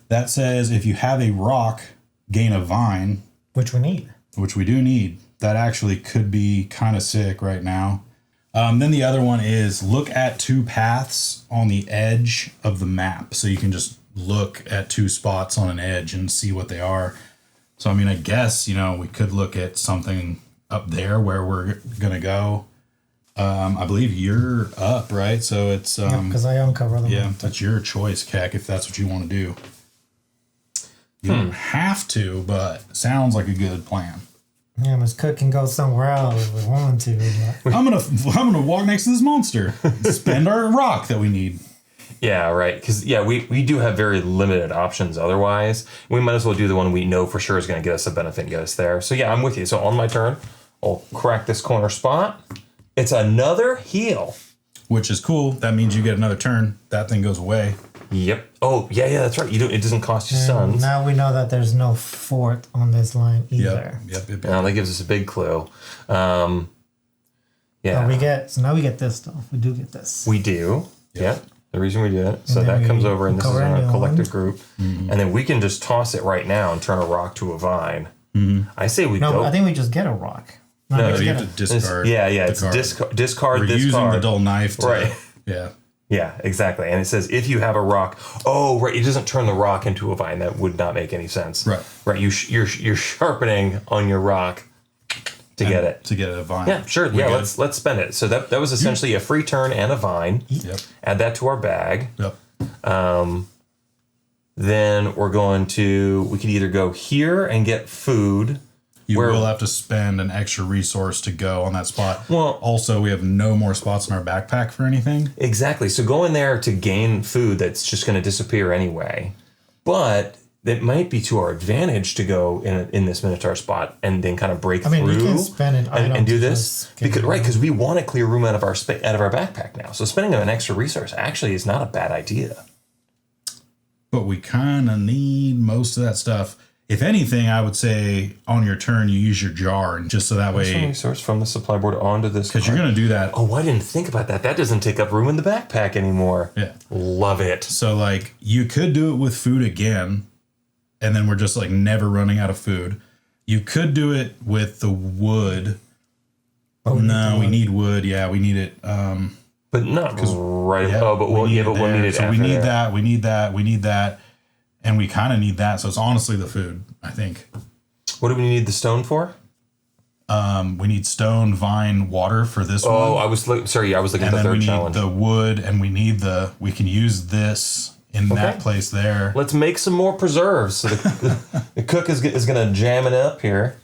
That says if you have a rock, gain a vine. Which we need. Which we do need. That actually could be kind of sick right now. Then the other one is look at two paths on the edge of the map. So you can just look at two spots on an edge and see what they are. So, I mean, I guess, we could look at something up there where we're going to go. I believe you're up, right? So it's... because I uncover them. Yeah, that's your choice, Keck, if that's what you want to do. You don't have to, but sounds like a good plan. Yeah, Miss Cook can go somewhere else if we want to. But... I'm gonna walk next to this monster. Spend our rock that we need. Yeah, right. Because, we do have very limited options otherwise. We might as well do the one we know for sure is going to get us a benefit and get us there. So, yeah, I'm with you. So, on my turn, I'll crack this corner spot. It's another heal. Which is cool. That means you get another turn. That thing goes away. Yep. Oh, yeah, that's right. It doesn't cost you suns. Now we know that there's no fort on this line either. Yep. Now that gives us a big clue. Yeah. So now we get this stuff. We do get this. We do. Yep. Yeah. The reason we do it. So And then that comes we over, and this is cover in a our new collective one. group. And then we can just toss it right now and turn a rock to a vine. I say we No, go. I think we just get a rock. No, You get have a- to discard. It's the card. discard We're this using card. the dull knife to, Right. Yeah. Yeah, exactly. And it says if you have a rock. Oh, right. It doesn't turn the rock into a vine. That would not make any sense. Right. Right. You're sharpening on your rock to get it. To get a vine. Yeah, sure. We good? Let's spend it. So that was essentially a free turn and a vine. Yep. Add that to our bag. Yep. Then we could either go here and get food. You will have to spend an extra resource to go on that spot. Well- also, we have no more spots in our backpack for anything. Exactly. So go in there to gain food that's just going to disappear anyway. But it might be to our advantage to go in this Minotaur spot and then kind of break I mean, through we can spend an item and do to this just get because we want to clear room out of our backpack now. So spending an extra resource actually is not a bad idea. But we kind of need most of that stuff. If anything, I would say on your turn, you use your jar, and just so that Some way, resource from the supply board onto this. because you're going to do that. Oh, I didn't think about that. That doesn't take up room in the backpack anymore. Yeah. Love it. So, like, you could do it with food again, and then we're just, like, never running out of food. You could do it with the wood. We need wood. Yeah, we need it. But not right. Yeah, But we'll need it So after we need there. that. We need that. We need that. And we kind of need that. So it's honestly the food, I think. What do we need the stone for? We need stone, vine, water for this one. Oh, I was looking at And the then we third need challenge. the wood, and we can use this in that place there. Let's make some more preserves. So the cook is going to jam it up here.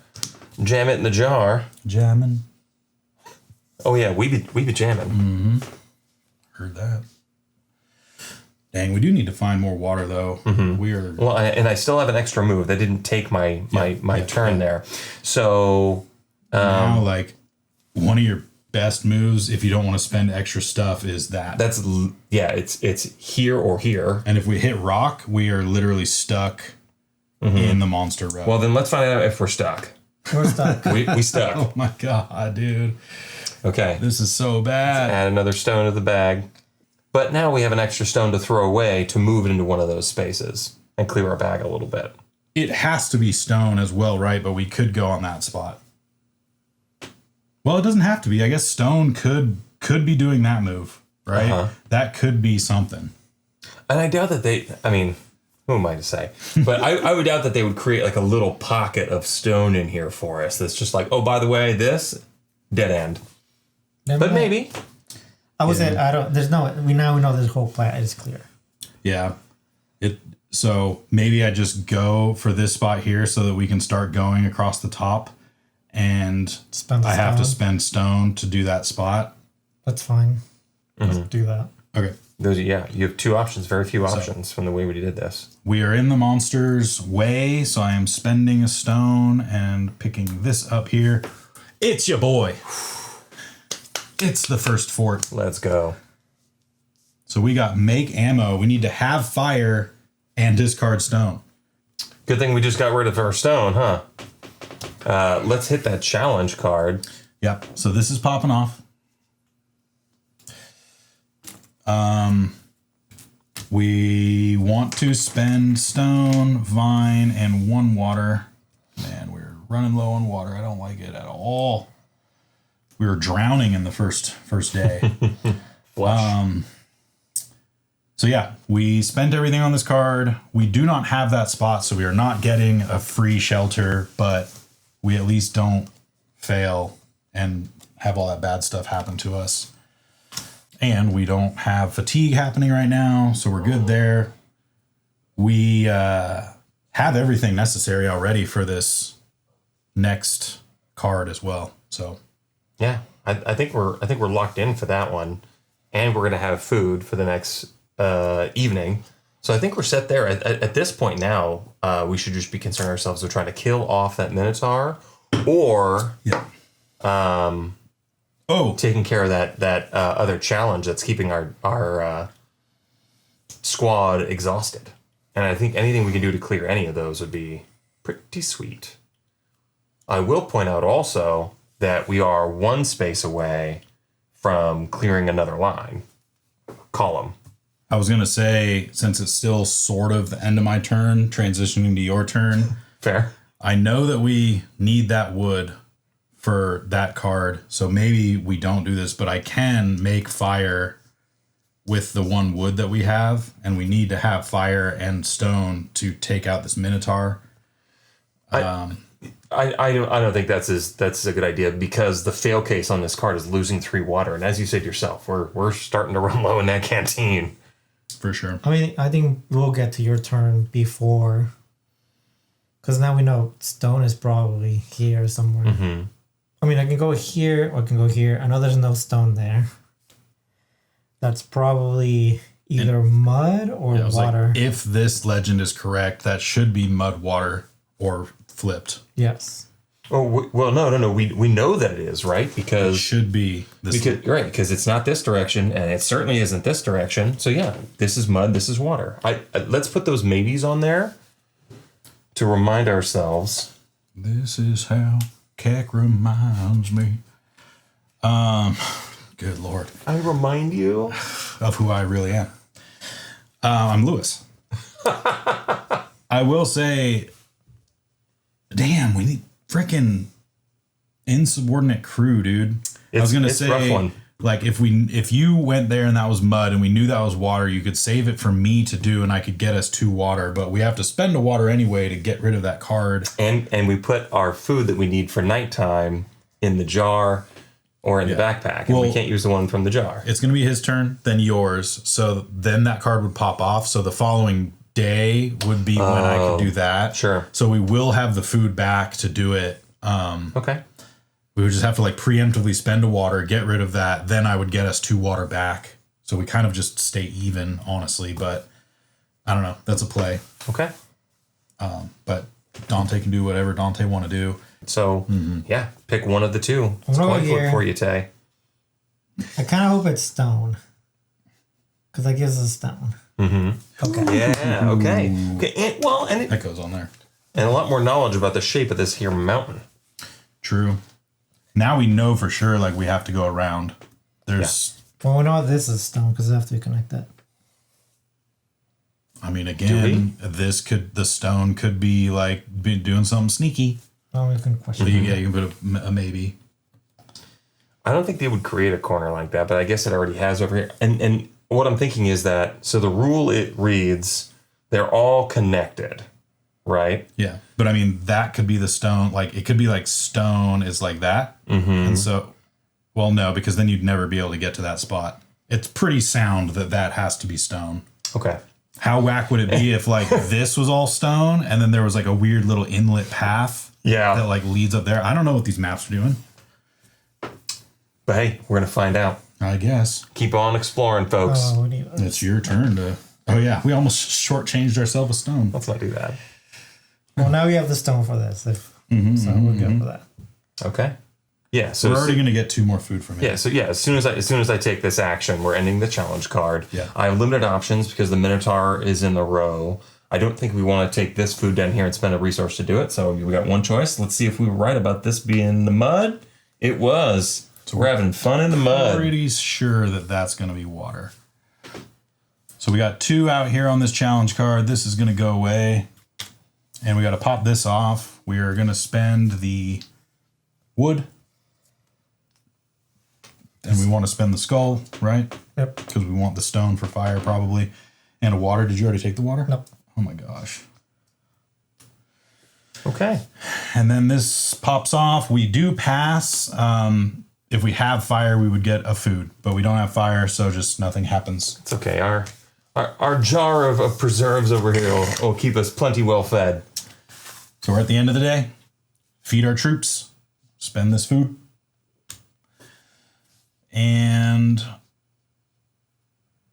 Jam it in the jar. Jamming. Oh yeah, we be jamming. Heard that. Dang, we do need to find more water though. We are Well, and I still have an extra move. That didn't take my turn there. So now like one of your best moves if you don't want to spend extra stuff is that. It's here or here. And if we hit rock, we are literally stuck in the monster row. Well, then let's find out if we're stuck. We're stuck. We stuck. Oh my god, dude. Okay. This is so bad. Add another stone to the bag. But now we have an extra stone to throw away to move it into one of those spaces and clear our bag a little bit. It has to be stone as well, right? But we could go on that spot. Well, it doesn't have to be. I guess stone could be doing that move, right? That could be something. And I doubt that who am I to say? But I would doubt that they would create like a little pocket of stone in here for us. That's just like, oh, by the way, this dead end. But maybe. I would say we now know this whole plat is clear. Yeah. So maybe I just go for this spot here so that we can start going across the top, and I have to spend stone to do that spot. That's fine. Let's do that. Okay. You have two options, very few options from the way we did this. We are in the monster's way, so I am spending a stone and picking this up here. It's your boy. It's the first fort. Let's go. So we got make ammo. We need to have fire and discard stone. Good thing we just got rid of our stone, huh? Let's hit that challenge card. Yep. So this is popping off. We want to spend stone, vine, and 1 water. Man, we're running low on water. I don't like it at all. We were drowning in the first day. So yeah, we spent everything on this card. We do not have that spot, so we are not getting a free shelter, but we at least don't fail and have all that bad stuff happen to us. And we don't have fatigue happening right now, so we're good there. We have everything necessary already for this next card as well. So yeah, I think we're locked in for that one, and we're gonna have food for the next evening. So I think we're set there. At this point now, we should just be concerned ourselves with trying to kill off that Minotaur, or taking care of that other challenge that's keeping our squad exhausted. And I think anything we can do to clear any of those would be pretty sweet. I will point out also that we are 1 space away from clearing another line column. I was going to say, since it's still sort of the end of my turn, transitioning to your turn. Fair. I know that we need that wood for that card, so maybe we don't do this, but I can make fire with the 1 wood that we have, and we need to have fire and stone to take out this Minotaur. I don't think that's a good idea, because the fail case on this card is losing 3 water, and as you said yourself, we're starting to run low in that canteen. For sure. I mean, I think we'll get to your turn before, because now we know stone is probably here somewhere. Mm-hmm. I mean, I can go here or I can go here. I know there's no stone there. That's probably either mud or water. Like, if this legend is correct, that should be mud, water, or flipped. Yes. Oh, well, no. We know that it is, right? Because it should be this. Because it's not this direction, and it certainly isn't this direction. So yeah, this is mud, this is water. Let's put those maybes on there to remind ourselves. This is how Keck reminds me. Good Lord. I remind you of who I really am. I'm Lewis. I will say, damn, we need freaking insubordinate crew, dude. I was gonna say, rough one. Like if you went there and that was mud and we knew that was water, you could save it for me to do and I could get us 2 water, but we have to spend a water anyway to get rid of that card. And we put our food that we need for nighttime in the jar or in the backpack, and we can't use the one from the jar. It's gonna be his turn, then yours. So then that card would pop off. So the following day would be when I could do that. Sure. So we will have the food back to do it. Okay. we would just have to like preemptively spend a water, get rid of that. Then I would get us 2 water back. So we kind of just stay even, honestly. But I don't know. That's a play. Okay. But Dante can do whatever Dante want to do. So, yeah, pick one of the two. It's I'm coin over flip here. for you, Tay. I kind of hope it's stone. Because that gives us stone. Okay. Yeah, okay. Okay, and it, That goes on there. and a lot more knowledge about the shape of this here mountain. True. Now we know for sure, like, we have to go around. There's, Well, we know this is stone because after you connect that. I mean, again, the stone could be, like, doing something sneaky. Oh, we can question But it. you can put a maybe. I don't think they would create a corner like that, but I guess it already has over here. And what I'm thinking is that, so the rule, it reads, they're all connected, right? Yeah. But I mean, that could be the stone. Like, it could be like stone is like that. And so, well, no, because then you'd never be able to get to that spot. It's pretty sound that has to be stone. Okay. How whack would it be if like this was all stone and then there was like a weird little inlet path Yeah. that like leads up there? I don't know what these maps are doing. But hey, we're going to find out. I guess. Keep on exploring, folks. Oh, what do you... It's your turn to. Oh, yeah. We almost shortchanged ourselves a stone. Let's not do that. Well, now we have the stone for this. So we're good for that. Okay. Yeah. So We're already going to get 2 more food from it. Yeah, so yeah, as soon as I take this action, we're ending the challenge card. Yeah. I have limited options because the Minotaur is in the row. I don't think we want to take this food down here and spend a resource to do it. So we got one choice. Let's see if we were right about this being the mud. It was. So we're having fun in the mud. Pretty sure that that's going to be water. So we got 2 out here on this challenge card. This is going to go away. And we got to pop this off. We are going to spend the wood. And we want to spend the skull, right? Yep. Because we want the stone for fire, probably. And a water. Did you already take the water? Nope. Oh my gosh. Okay. And then this pops off. We do pass. If we have fire, we would get a food. But we don't have fire, so just nothing happens. It's okay. Our jar of preserves over here will keep us plenty well fed. So we're at the end of the day. Feed our troops. Spend this food. And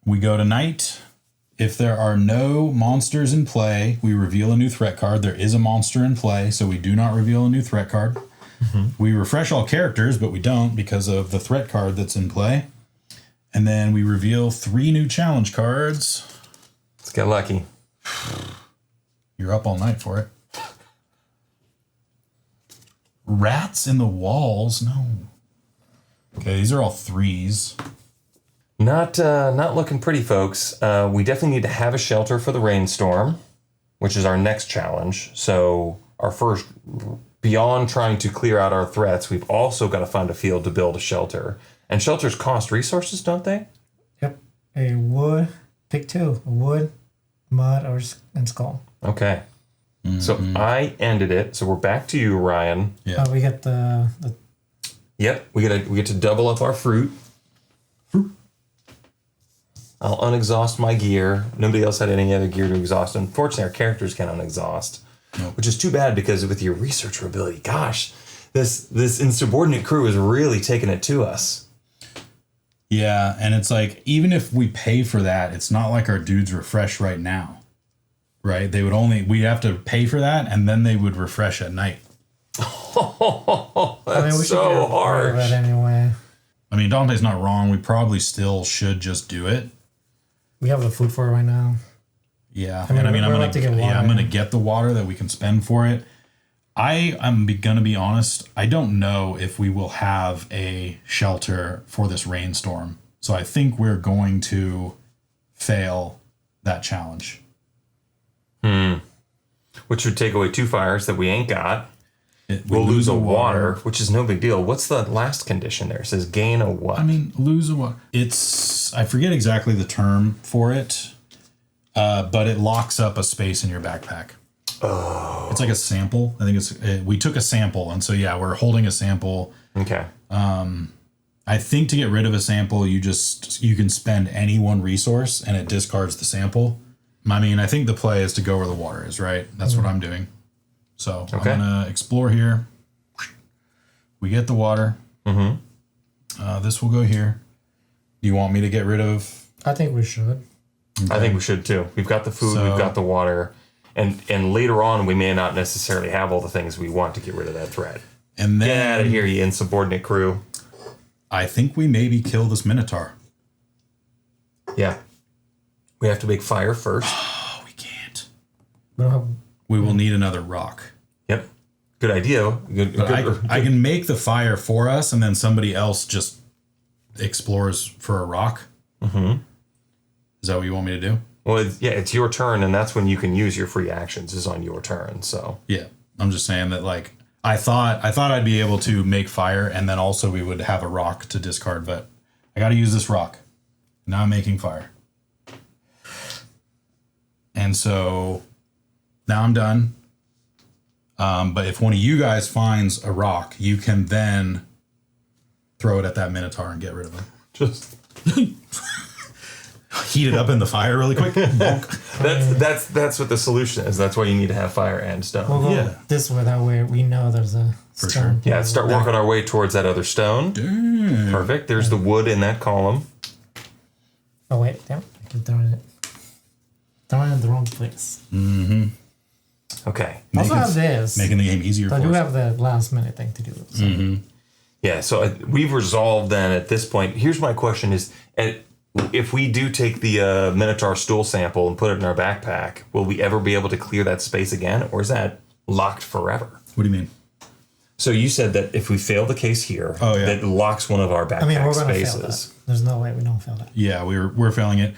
we go to night. If there are no monsters in play, we reveal a new threat card. There is a monster in play, so we do not reveal a new threat card. We refresh all characters, but we don't because of the threat card that's in play. And then we reveal 3 new challenge cards. Let's get lucky. You're up all night for it. Rats in the walls? No. Okay, these are all 3s. Not looking pretty, folks. We definitely need to have a shelter for the rainstorm, which is our next challenge. So our first, beyond trying to clear out our threats, we've also got to find a field to build a shelter. And shelters cost resources, don't they? Yep. A wood. Pick 2. A wood, mud, and skull. Okay. So I ended it. So we're back to you, Ryan. Yeah. We got the Yep. We get to double up our fruit. I'll unexhaust my gear. Nobody else had any other gear to exhaust. Unfortunately, our characters can unexhaust, which is too bad because with your researcher ability, gosh, this insubordinate crew is really taking it to us. Yeah, and it's like, even if we pay for that, it's not like our dudes refresh right now, right? We'd have to pay for that, and then they would refresh at night. That's we should so get rid of harsh. that anyway. I mean, Dante's not wrong. We probably still should just do it. We have the food for it right now. Yeah, I mean, I'm we're about to get water. I'm gonna get the water that we can spend for it. I'm gonna be honest. I don't know if we will have a shelter for this rainstorm, so I think we're going to fail that challenge. Which would take away 2 fires that we ain't got. We'll lose a water, which is no big deal. What's the last condition there? It says gain a what? I mean, lose a water. I forget exactly the term for it, but it locks up a space in your backpack. Oh. It's like a sample. I think we took a sample, and so yeah, we're holding a sample. Okay. I think to get rid of a sample, you can spend any one resource, and it discards the sample. I mean, I think the play is to go where the water is, right? That's what I'm doing. So Okay. I'm gonna explore here. We get the water. This will go here. Do you want me to get rid of? I think we should. I think we should too. We've got the food, we've got the water, and later on we may not necessarily have all the things we want to get rid of that threat. And then, get out of here, you insubordinate crew. I think we maybe kill this Minotaur. Yeah. We have to make fire first. Oh, we can't. Well, We will need another rock. Yep. Good idea. I can make the fire for us, and then somebody else just explores for a rock. Is that what you want me to do? Well, it's your turn, and that's when you can use your free actions is on your turn. So Yeah, I'm just saying that, like, I thought I'd be able to make fire, and then also we would have a rock to discard, but I got to use this rock. Now I'm making fire. And so now I'm done. But if one of you guys finds a rock, you can then throw it at that Minotaur and get rid of him. just Heat it up in the fire really quick. Bonk. that's what the solution is. That's why you need to have fire and stone. we'll go Yeah. this way. That way we know there's a For stone. sure. Yeah, start working our way towards that other stone. Damn. Perfect. There's the wood in that column. Oh wait, damn! I keep throwing it in the wrong place. Okay. Also have this. Making the game easier So I for do us. have the last minute thing to do. So. Yeah, so we've resolved then at this point. Here's my question is, if we do take the Minotaur stool sample and put it in our backpack, will we ever be able to clear that space again, or is that locked forever? What do you mean? So you said that if we fail the case here, Oh, yeah. that locks one of our backpack I mean, we're gonna fail spaces. that. There's no way we don't fail that. Yeah, we're failing it.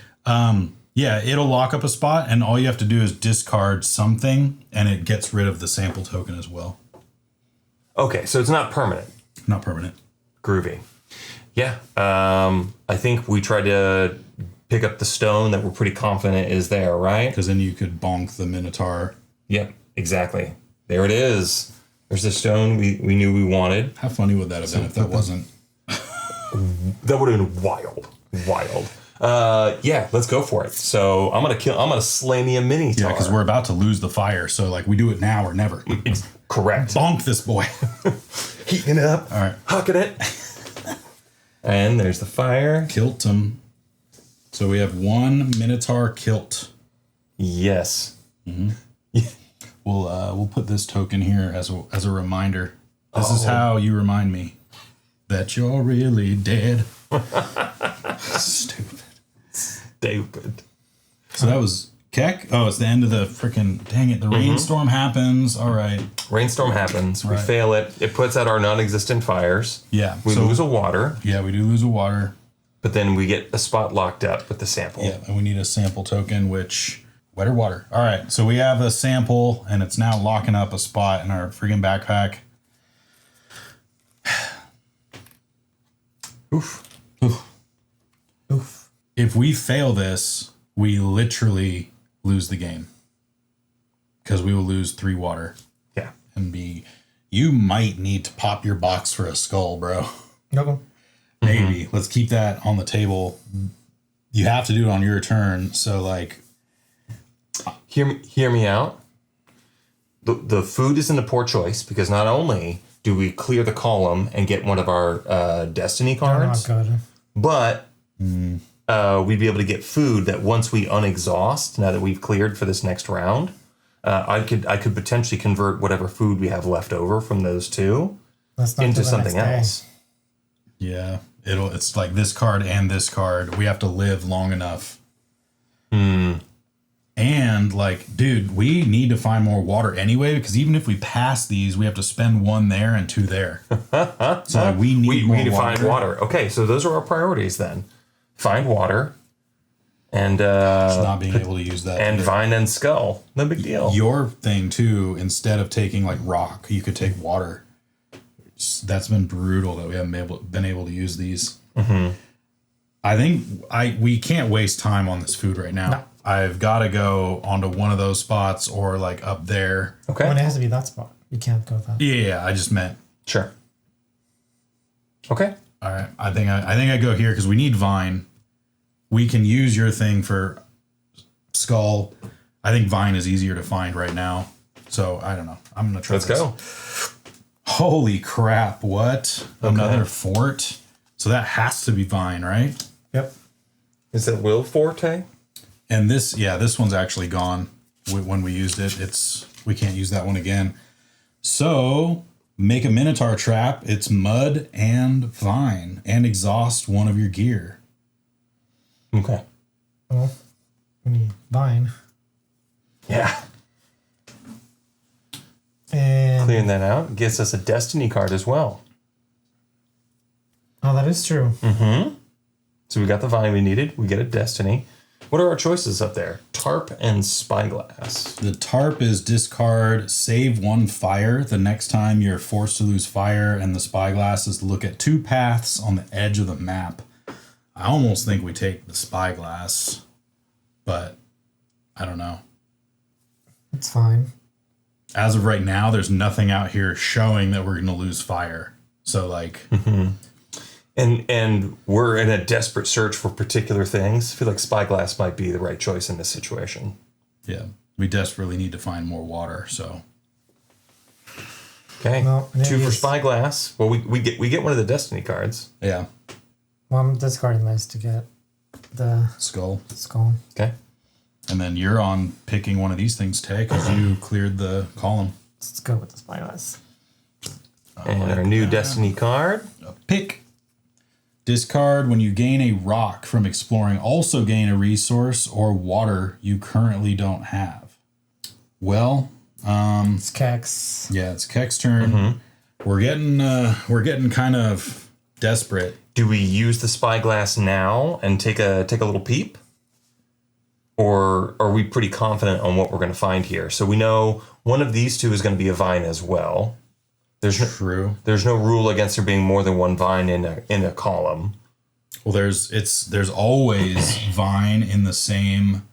Yeah, it'll lock up a spot, and all you have to do is discard something, and it gets rid of the sample token as well. Okay, so it's not permanent. Not permanent. Groovy. Yeah, I think we tried to pick up the stone that we're pretty confident is there, right? Because then you could bonk the Minotaur. Yep, exactly. There it is. There's the stone we knew we wanted. How funny would that have been if that wasn't? That would have been wild. Yeah, let's go for it. So I'm gonna slay me a Minotaur. Yeah, because we're about to lose the fire, so like we do it now or never. It's correct. Bonk this boy. Heating it up. All right. Hucking it. And there's the fire. Kilt him. So we have one Minotaur kilt. Yes. We'll put this token here as a reminder. This is how you remind me that you're really dead. Stupid. So that was Keck. Oh, it's the end of the freaking, dang it, the rainstorm happens. All right. Rainstorm happens. We Right. fail it. It puts out our non-existent fires. Yeah. We lose a water, Yeah, we do lose a water. but then we get a spot locked up with the sample. Yeah, and we need a sample token, which wet or water. All right, so we have a sample, and it's now locking up a spot in our freaking backpack. Oof. Oof. If we fail this, we literally lose the game because we will lose 3 water Yeah. and be. You might need to pop your box for a skull, bro. Okay. Maybe. Let's keep that on the table. You have to do it on your turn. So like, Hear me out. The food is in the poor choice because not only do we clear the column and get one of our destiny Oh cards, my god. but we'd be able to get food that once we unexhaust, now that we've cleared for this next round, I could potentially convert whatever food we have left over from those two That's not into till the something next day. else. yeah, it's like this card and this card. We have to live long enough. And like, dude, we need to find more water anyway, because even if we pass these, we have to spend 1 there and 2 there. So like, we need We more need to water. find water. Okay, so those are our priorities then. Find water and Not being able to use that. and either. vine and skull. No big deal. Your thing too, instead of taking like rock, you could take water. That's been brutal that we haven't been able to use these. I think we can't waste time on this food right now. No. I've got to go onto one of those spots or like up there. Okay. When it has to be that spot. You can't go that. Yeah, I just meant. Sure. Okay. All right, I think I go here because we need vine. We can use your thing for skull. I think vine is easier to find right now. So I don't know. I'm gonna try. Let's this. go. Holy crap, what? Okay. Another fort? So that has to be Vine, right? Yep. Is it Will Forte? And this one's actually gone when we used it. We can't use that one again. So make a Minotaur trap. It's mud and vine and exhaust one of your gear. Okay. Well, we need Vine. Yeah. And Clearing that out gets us a Destiny card as well. oh, that is true. So we got the Vine we needed. We get a Destiny. What are our choices up there? Tarp and Spyglass. The tarp is discard, save 1 fire the next time you're forced to lose fire, and the spyglass is to look at 2 paths on the edge of the map. I almost think we take the spyglass, but I don't know. It's fine. As of right now, there's nothing out here showing that we're going to lose fire. So like, And we're in a desperate search for particular things. I feel like Spyglass might be the right choice in this situation. yeah, we desperately need to find more water. So Okay, Well, 2 for yes. Spyglass. Well, we get one of the Destiny cards. yeah, Well, I'm discarding this to get the skull. skull. Okay. And then you're on picking one of these things, Tay, because you cleared the column. Let's go with the Spyglass. And our new Destiny card. A pick. Discard when you gain a rock from exploring. Also gain a resource or water you currently don't have. Well, It's Keck's. yeah, it's Keck's turn. We're getting kind of desperate. Do we use the Spyglass now and take a little peep? Or are we pretty confident on what we're going to find here? So we know one of these 2 is going to be a vine as well. True. There's no rule against there being more than 1 vine in a column. Well, there's always vine in the same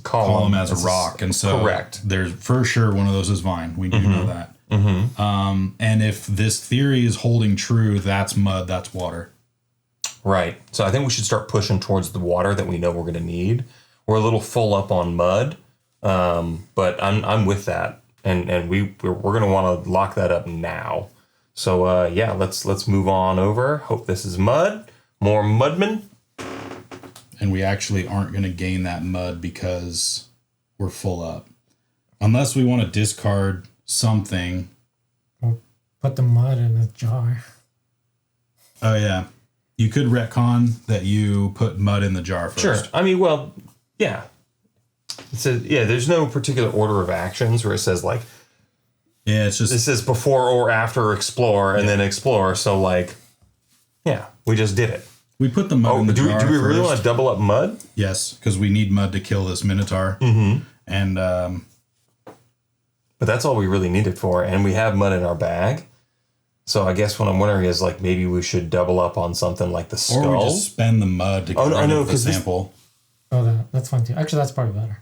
column as a rock, and so correct. There's for sure one of those is vine. We do know that. And if this theory is holding true, that's mud, that's water. Right. So I think we should start pushing towards the water that we know we're going to need. We're a little full up on mud, but I'm with that. And we're going to want to lock that up now. So yeah, let's move on over. Hope this is mud. More mudmen. And we actually aren't going to gain that mud because we're full up. Unless we want to discard something. We'll put the mud in a jar. Oh yeah. You could retcon that you put mud in the jar first. Sure. I mean, well, yeah. It says, yeah, there's no particular order of actions where it says like, Yeah, it's just it says before or after explore and then explore. So like, yeah, we just did it. we put the mud in the Do jar we really first. want to double up mud? Yes, because we need mud to kill this Minotaur. And But that's all we really need it for. And we have mud in our bag. So I guess what I'm wondering is like maybe we should double up on something like the skull. or we just spend the mud to get no, I rid know, of the 'cause this- sample. Oh, that's fine too. Actually, that's probably better.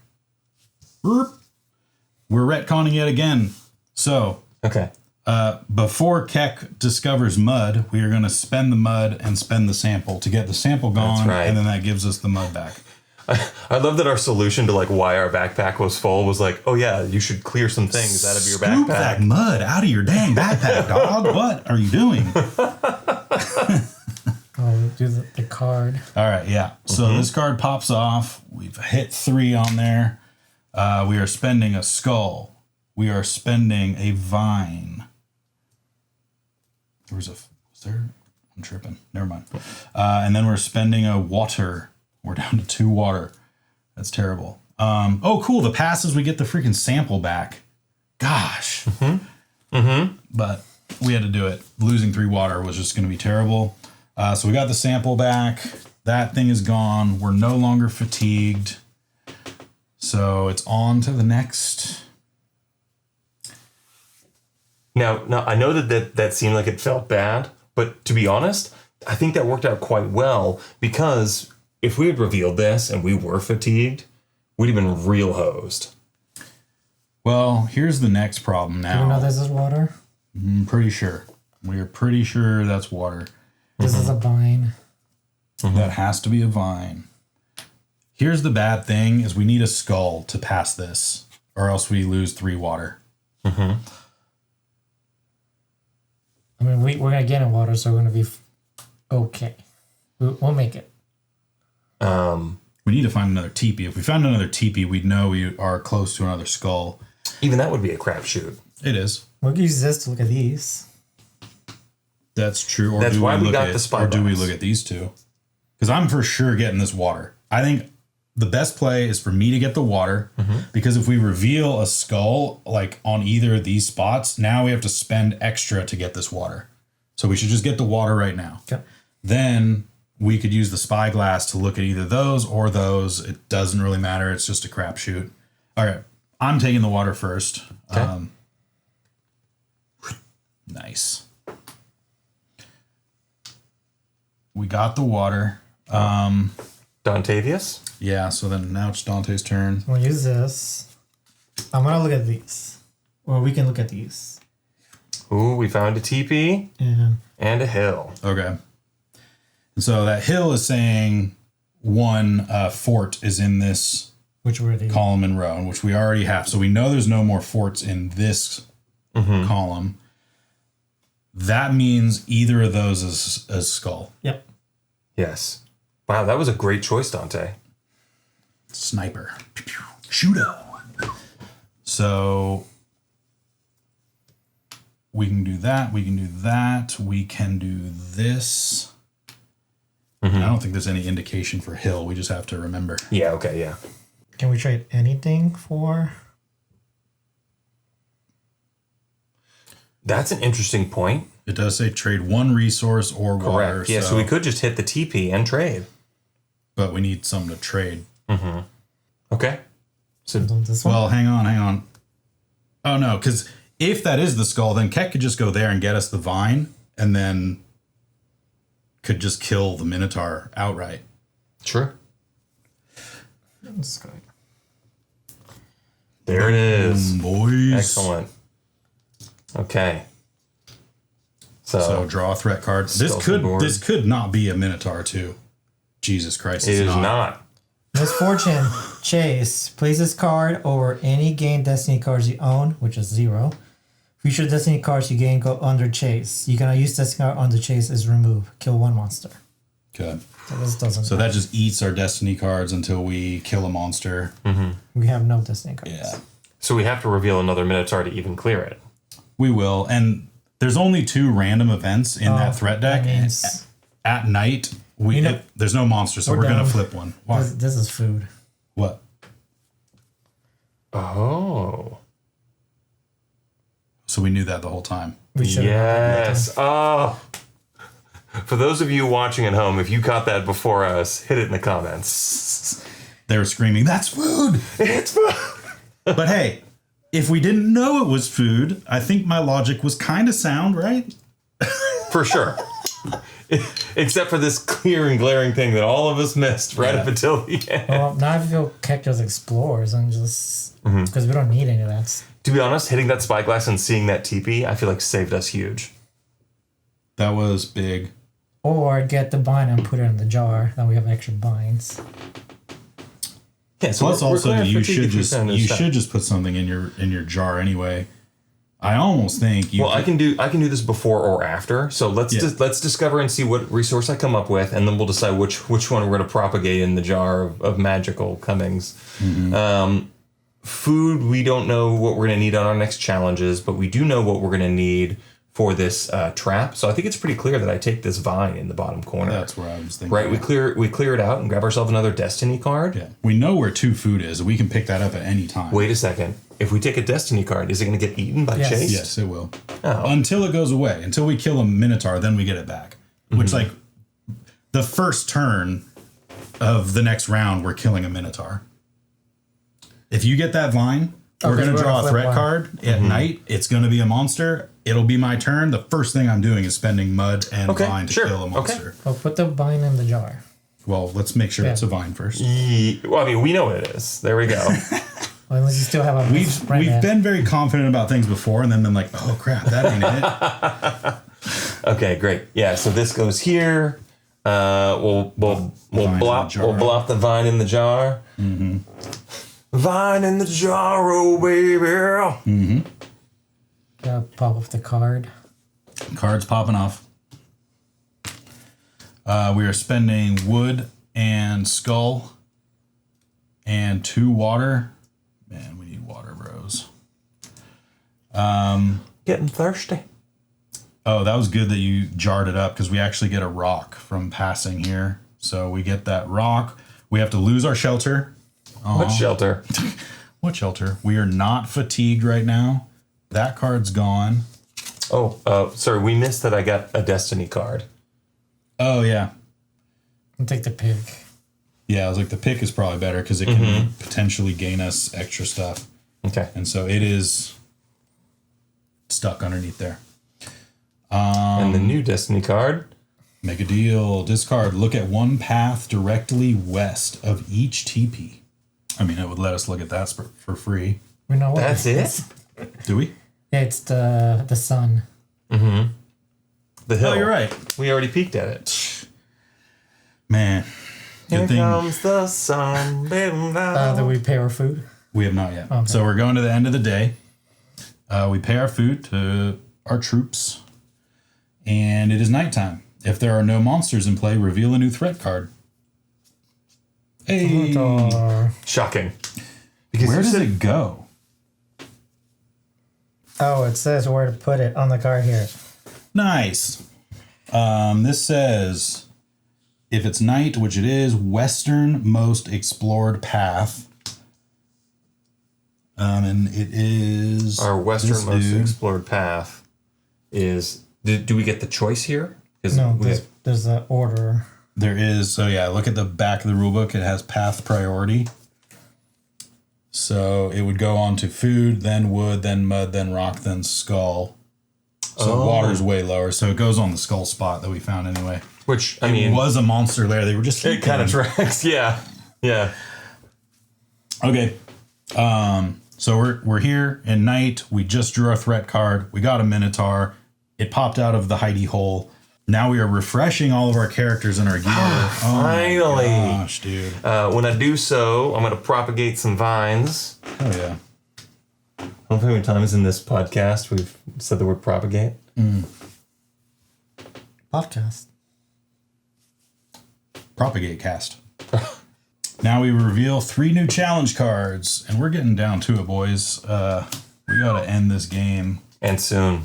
We're retconning it again. So Okay. before Keck discovers mud, we are going to spend the mud and spend the sample to get the sample gone, right. and then that gives us the mud back. I love that our solution to like why our backpack was full was like, oh yeah, you should clear some things out of your Scoop backpack. that mud out of your dang backpack, dog. What are you doing? Oh, do the card. All right, yeah. So this card pops off. We've hit 3 on there. We are spending a skull. We are spending a vine. Was there? I'm tripping. Never mind. And then we're spending a water. We're down to 2 water. That's terrible. Oh, cool. The passes, we get the freaking sample back. Gosh. But we had to do it. Losing 3 water was just going to be terrible. So we got the sample back. That thing is gone. We're no longer fatigued. So it's on to the next. Now I know that seemed like it felt bad, but to be honest, I think that worked out quite well because if we had revealed this and we were fatigued, we'd have been real hosed. Well, here's the next problem Do you know now. this is water? I'm pretty sure. We're pretty sure that's water. This is a vine. That has to be a vine. Here's the bad thing is we need a skull to pass this or else we lose 3 water. I mean, we're going to get in water, so we're going to be okay. We'll make it. We need to find another teepee. If we found another teepee, we'd know we are close to another skull. Even that would be a crapshoot. It is. We'll use this to look at these. That's true. Or That's do why we look got at, the spy Or do we box. look at these two? Because I'm for sure getting this water. I think the best play is for me to get the water. Because if we reveal a skull like on either of these spots, now we have to spend extra to get this water. So we should just get the water right now. Okay. Then we could use the spyglass to look at either those or those. It doesn't really matter. It's just a crapshoot. All right. I'm taking the water first. Okay. Nice. We got the water. Dontavius? Yeah, so then now it's Dante's turn. We'll use this. I'm going to look at these. Or we can look at these. Ooh, we found a teepee and a hill. Okay. And so that hill is saying one fort is in this Which were the column and row, which we already have. So we know there's no more forts in this column. That means either of those is skull. Yep. Yes. Wow, that was a great choice, Dante. Sniper. Shooter. So we can do that. We can do that. We can do this. I don't think there's any indication for hill. We just have to remember. Yeah, okay, yeah. Can we trade anything for? That's an interesting point. It does say trade one resource or water. Correct. Yeah, so we could just hit the TP and trade. But we need some to trade. Okay. So This one? Well, hang on. Oh, no, because if that is the skull, then Keck could just go there and get us the vine and then could just kill the Minotaur outright. sure. Let's go. There it is. Boys. Excellent. Okay. So draw a threat card. Stealth board. This could not be a Minotaur too. Jesus Christ, It it's is not. Misfortune. Chase. Place this card over any gain destiny cards you own, which is 0. Future destiny cards you gain go under chase. You cannot use destiny card under chase is remove. Kill one monster. Good. So this doesn't. So that just eats our destiny cards until we kill a monster. We have no destiny cards. Yeah. So we have to reveal another Minotaur to even clear it. We will. And there's only 2 random events in that threat deck. That means At night, there's no monster, so We're we're going done. to flip one. Why? this is food. What? Oh. So we knew that the whole time. We should. Yes. Oh. For those of you watching at home, if you caught that before us, hit it in the comments. They were screaming, "That's food!" It's fun. But hey, if we didn't know it was food, I think my logic was kind of sound, right? For sure. Except for this clear and glaring thing that all of us missed right up until the end. Well, now I feel Keck just explores and just because we don't need any of that. To be honest, hitting that spyglass and seeing that TP, I feel like saved us huge. That was big. Or get the bind and put it in the jar. Then we have extra binds. Yeah, so Plus, we're also clear you fatigue should if we just found this stuff. put something in your jar anyway. I almost think you. Well, I can do this before or after. So let's let's discover and see what resource I come up with, and then we'll decide which one we're going to propagate in the jar of magical comings. Food, we don't know what we're going to need on our next challenges, but we do know what we're going to need for this trap. So I think it's pretty clear that I take this vine in the bottom corner. That's where I was thinking. Right, we clear it out and grab ourselves another destiny card. Yeah, we know where 2 food is. We can pick that up at any time. Wait a second. If we take a destiny card, is it going to get eaten by Yes. Chase? Yes, it will. Oh. Until it goes away. Until we kill a Minotaur, then we get it back. Which, like, the first turn of the next round, we're killing a Minotaur. If you get that vine, we're Okay, going to we're draw gonna a flip threat one. card at night. It's going to be a monster. It'll be my turn. The first thing I'm doing is spending mud and Okay, vine to sure. kill a Okay. monster. Well, put the bind in the jar. Well, let's make sure Yeah. it's a vine first. Well, I mean, we know what it is. There we go. Well, unless you still have a We've been very confident about things before, and then been like, oh crap, that ain't it. Okay, great. Yeah, so this goes here. We'll Vine in blop the jar. we'll blop the vine in the jar. Vine in the jar, oh baby. pop off the card. Cards popping off. We are spending wood and skull and 2 water. Man, we need water, bros. Getting thirsty. Oh, that was good that you jarred it up because we actually get a rock from passing here. So we get that rock. We have to lose our shelter. What shelter? What shelter? We are not fatigued right now. That card's gone. Oh, sorry. We missed that I got a destiny card. Oh, yeah. I'll take the pick. Yeah, I was like, the pick is probably better because it can potentially gain us extra stuff. Okay. And so it is stuck underneath there. And the new destiny card. Make a deal. Discard. Look at one path directly west of each TP. I mean, it would let us look at that for free. We know what That's it? Do we? Yeah, it's the sun. The hill. Oh, you're right. We already peeked at it. Man. Good Here thing comes the sun. That we pay our food. we have not yet. Okay. So we're going to the end of the day. We pay our food to our troops. And it is nighttime. If there are no monsters in play, reveal a new threat card. Hey. Minotaur. Shocking. Because Where you does said- it go? Oh, it says where to put it on the card here. Nice. This says, if it's night, which it is, westernmost explored path. And it is Our this westernmost dude. explored path is... Do we get the choice here? 'Cause No, we there's an order. There is, so yeah, look at the back of the rulebook. It has path priority. So it would go on to food, then wood, then mud, then rock, then skull. So water's way lower. So it goes on the skull spot that we found anyway. which, I It mean... was a monster there. They were just It kind of sleeping. tracks. Yeah. Yeah. Okay. So we're here in night. We just drew our threat card. We got a Minotaur. It popped out of the hidey hole. Now we are refreshing all of our characters in our gear. Finally. Oh my gosh, dude. When I do so, I'm going to propagate some vines. Oh yeah. I don't know how many times in this podcast we've said the word propagate. Podcast. Propagate cast. Now we reveal 3 new challenge cards, and we're getting down to it, boys. We gotta end this game. And soon.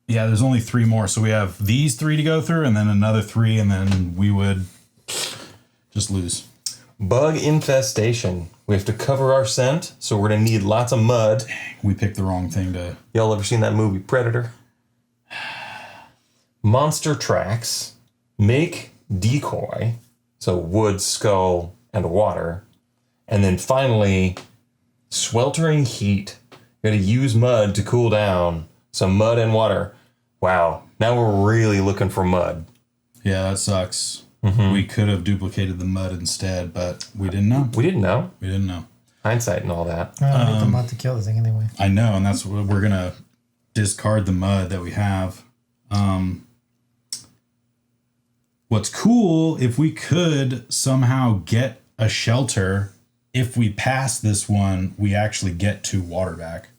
Yeah, there's only 3 more, so we have these 3 to go through, and then another 3, and then we would just lose. Bug infestation. We have to cover our scent, so we're going to need lots of mud. We picked the wrong thing to... Y'all ever seen that movie Predator? Monster tracks. Make decoy. So wood, skull, and water. And then finally, sweltering heat. You got to use mud to cool down. So mud and water. Wow. Now we're really looking for mud. Yeah, that sucks. We could have duplicated the mud instead, but we didn't know. We didn't know. We didn't know. Hindsight and all that. I don't need the mud to kill the thing anyway. I know, and that's what we're gonna discard the mud that we have. What's cool, if we could somehow get a shelter, if we pass this one, we actually get 2 water back.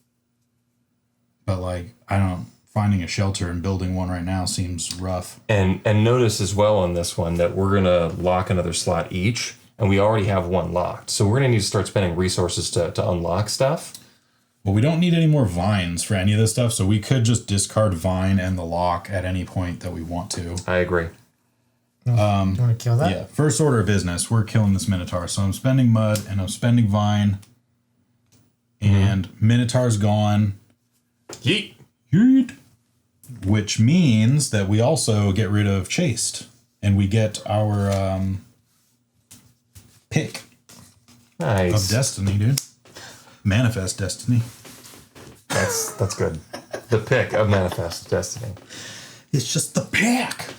But like, I don't, finding a shelter and building one right now seems rough. And notice as well on this one that we're going to lock another slot each, and we already have one locked. So we're going to need to start spending resources to unlock stuff. Well, we don't need any more vines for any of this stuff, so we could just discard vine and the lock at any point that we want to. I agree. You want to kill that? Yeah, first order of business, we're killing this Minotaur. So I'm spending mud and I'm spending vine. And Minotaur's gone. Yeet. Yeet. Which means that we also get rid of Chased. And we get our pick Nice. of Destiny, dude. Manifest Destiny. That's good. The pick of Manifest Destiny. It's just the pick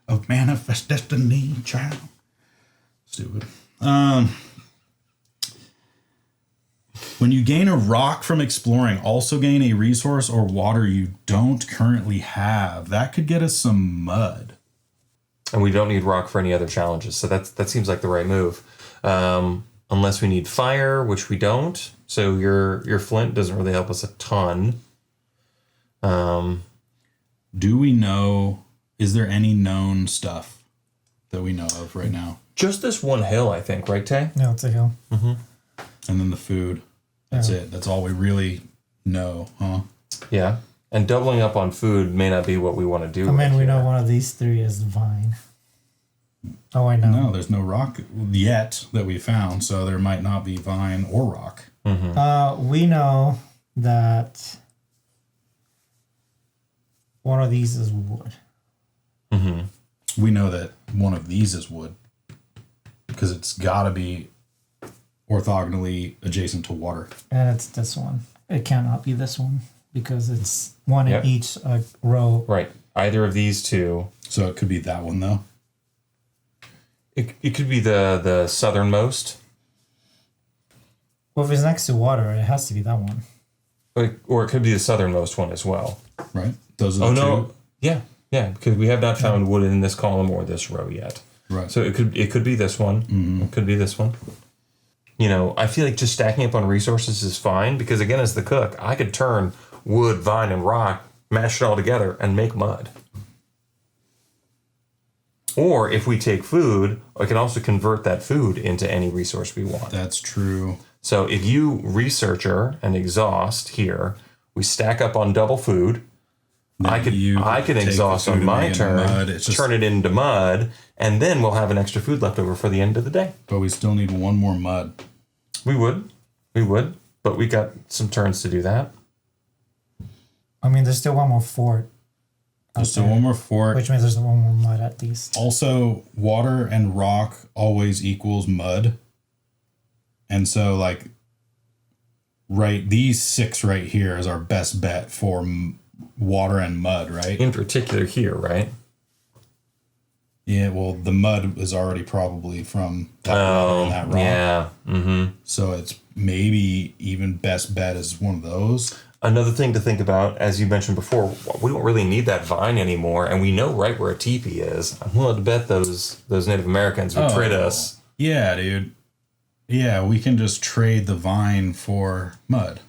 of Manifest Destiny, child. Stupid. When you gain a rock from exploring, also gain a resource or water you don't currently have. That could get us some mud. And we don't need rock for any other challenges. So that seems like the right move. Unless we need fire, which we don't. So your flint doesn't really help us a ton. Do we know, is there any known stuff that we know of right now? Just this one hill, I think, right, Tay? No, it's a hill. And then the food. That's it. That's all we really know, huh? Yeah. And doubling up on food may not be what we want to do. I mean, we know one of these three is vine. Oh, I know. No, there's no rock yet that we found, so there might not be vine or rock. We know that one of these is wood. We know that one of these is wood because it's got to be orthogonally adjacent to water. And it's this one. It cannot be this one because it's one in each row. Right. Either of these two. So it could be that one, though. It could be the southernmost. Well, if it's next to water, it has to be that one. Or it could be the southernmost one as well. Right? Those are the two. Yeah. Yeah, because we have not found wood in this column or this row yet. Right. So it could be this one. It could be this one. You know, I feel like just stacking up on resources is fine because, again, as the cook, I could turn wood, vine, and rock, mash it all together, and make mud. Or if we take food, I can also convert that food into any resource we want. That's true. So if you researcher and exhaust here, we stack up on double food. I could exhaust on my turn, turn it into mud, and then we'll have an extra food left over for the end of the day. But we still need one more mud. We would, but we got some turns to do that. I mean, there's still one more fort. There's still one more fort. Which means there's one more mud at least. Also, water and rock always equals mud. And so, like, these 6 right here is our best bet for water and mud, right? In particular here, right? Yeah, well, the mud is already probably from that water and that rock. Yeah. Mm-hmm. So it's maybe even best bet is one of those. Another thing to think about, as you mentioned before, we don't really need that vine anymore, and we know right where a teepee is. I'm willing to bet those Native Americans would trade us. Yeah, dude. Yeah, we can just trade the vine for mud.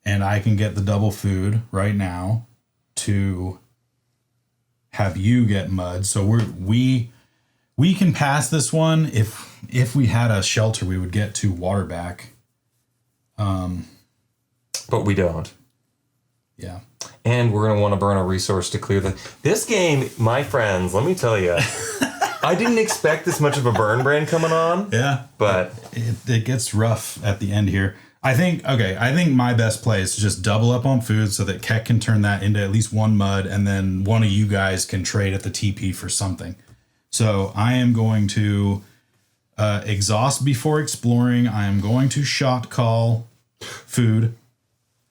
And I can get the double food right now to have you get mud. So we can pass this one. If we had a shelter, we would get 2 water back. But we don't. Yeah. And we're going to want to burn a resource to clear this game, my friends, let me tell you. I didn't expect this much of a burn brain coming on. Yeah. But it gets rough at the end here. I think my best play is to just double up on food so that Keck can turn that into at least 1 mud, and then one of you guys can trade at the TP for something. So I am going to exhaust before exploring. I am going to shot call food.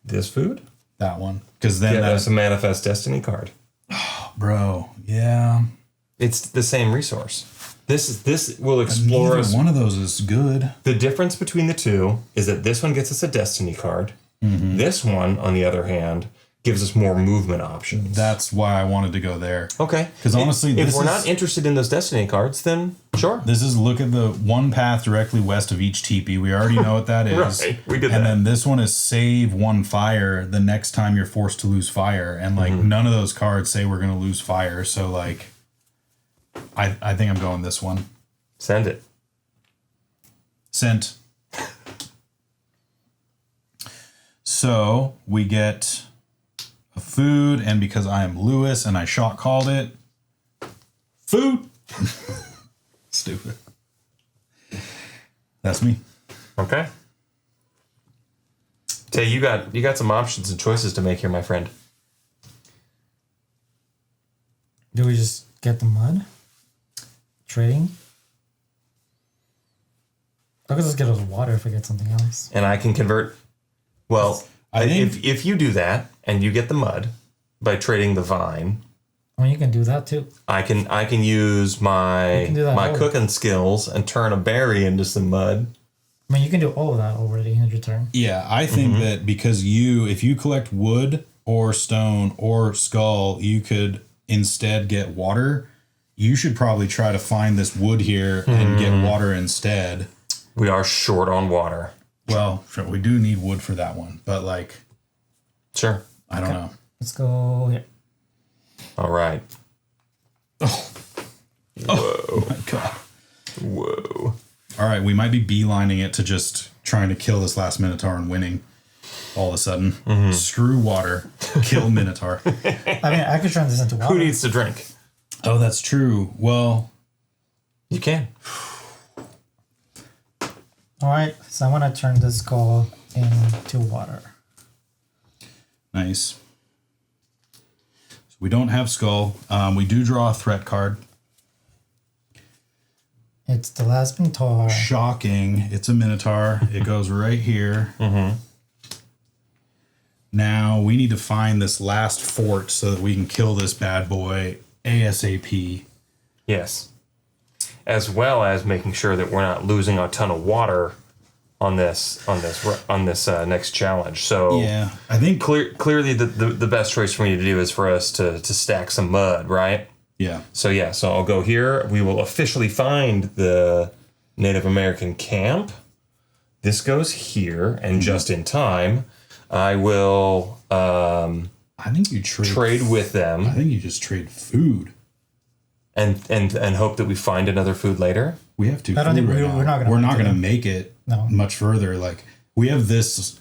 This food? That one. Because then that's a Manifest Destiny card. Oh, bro. Yeah. It's the same resource. This will explore us. One of those is good. The difference between the two is that this one gets us a Destiny card. This one, on the other hand, gives us more movement options. That's why I wanted to go there. Okay. Because honestly, if we're not interested in those Destiny cards, then sure. This is look at the one path directly west of each teepee. We already know what that is. Right. We did that. And then this one is save 1 fire the next time you're forced to lose fire. And like none of those cards say we're going to lose fire. So like, I think I'm going this one. Send it. Sent. So we get a food, and because I am Lewis and I shot called it, food. Stupid. That's me. Okay. Tay, you got some options and choices to make here, my friend. Do we just get the mud? Trading? I could just get us water if we get something else. And I can convert. Well, I think if you do that and you get the mud by trading the vine, I mean, you can do that too. I can use my cooking skills and turn a berry into some mud. I mean, you can do all of that already in your turn. Yeah, I think that because if you collect wood or stone or skull, you could instead get water. You should probably try to find this wood here and get water instead. We are short on water. Well, sure, we do need wood for that one, but like, sure, I don't know. Let's go here. All right. Oh my God. Whoa. All right, we might be beelining it to just trying to kill this last Minotaur and winning all of a sudden. Screw water, kill Minotaur. I mean, I could turn this into water. Who needs to drink? Oh, that's true. Well, You can. All right, so I'm going to turn this skull into water. nice. So we don't have skull. We do draw a threat card. It's the last Minotaur. Shocking. It's a Minotaur. It goes right here. Now we need to find this last fort so that we can kill this bad boy ASAP. Yes. As well as making sure that we're not losing a ton of water on this next challenge. So Yeah, I think. clearly the best choice for me to do is for us to stack some mud, right? Yeah. So I'll go here. We will officially find the Native American camp. This goes here, and just in time, I will I think you trade with I them think you just trade food. and hope that we find another food later. We have to. I don't think we're not gonna We're make not it. gonna make it No. much further. Like we have this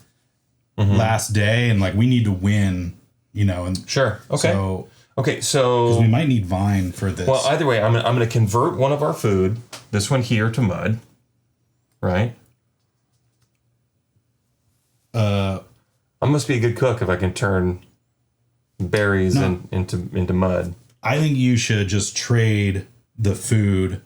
last day, and like we need to win. And Sure. Okay. So Okay. So we might need vine for this. well, either way, I'm gonna convert one of our food, this one here, to mud. Right. I must be a good cook if I can turn berries into mud. I think you should just trade the food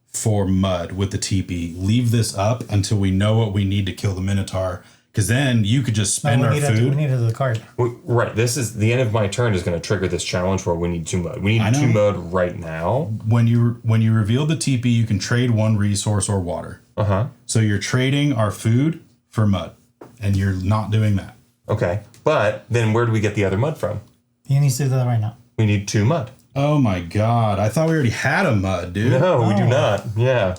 for mud with the teepee. Leave this up until we know what we need to kill the Minotaur. Because then you could just spend our We food. needed the card. Right. This is the end of my turn is going to trigger this challenge where we need 2 mud. We need 2 mud right now. When you reveal the teepee, you can trade 1 resource or water. So you're trading our food for mud, and you're not doing that. Okay. But then where do we get the other mud from? You need to do that right now. We need 2 mud. Oh my God! I thought we already had a mud, dude. No, we do not. Yeah.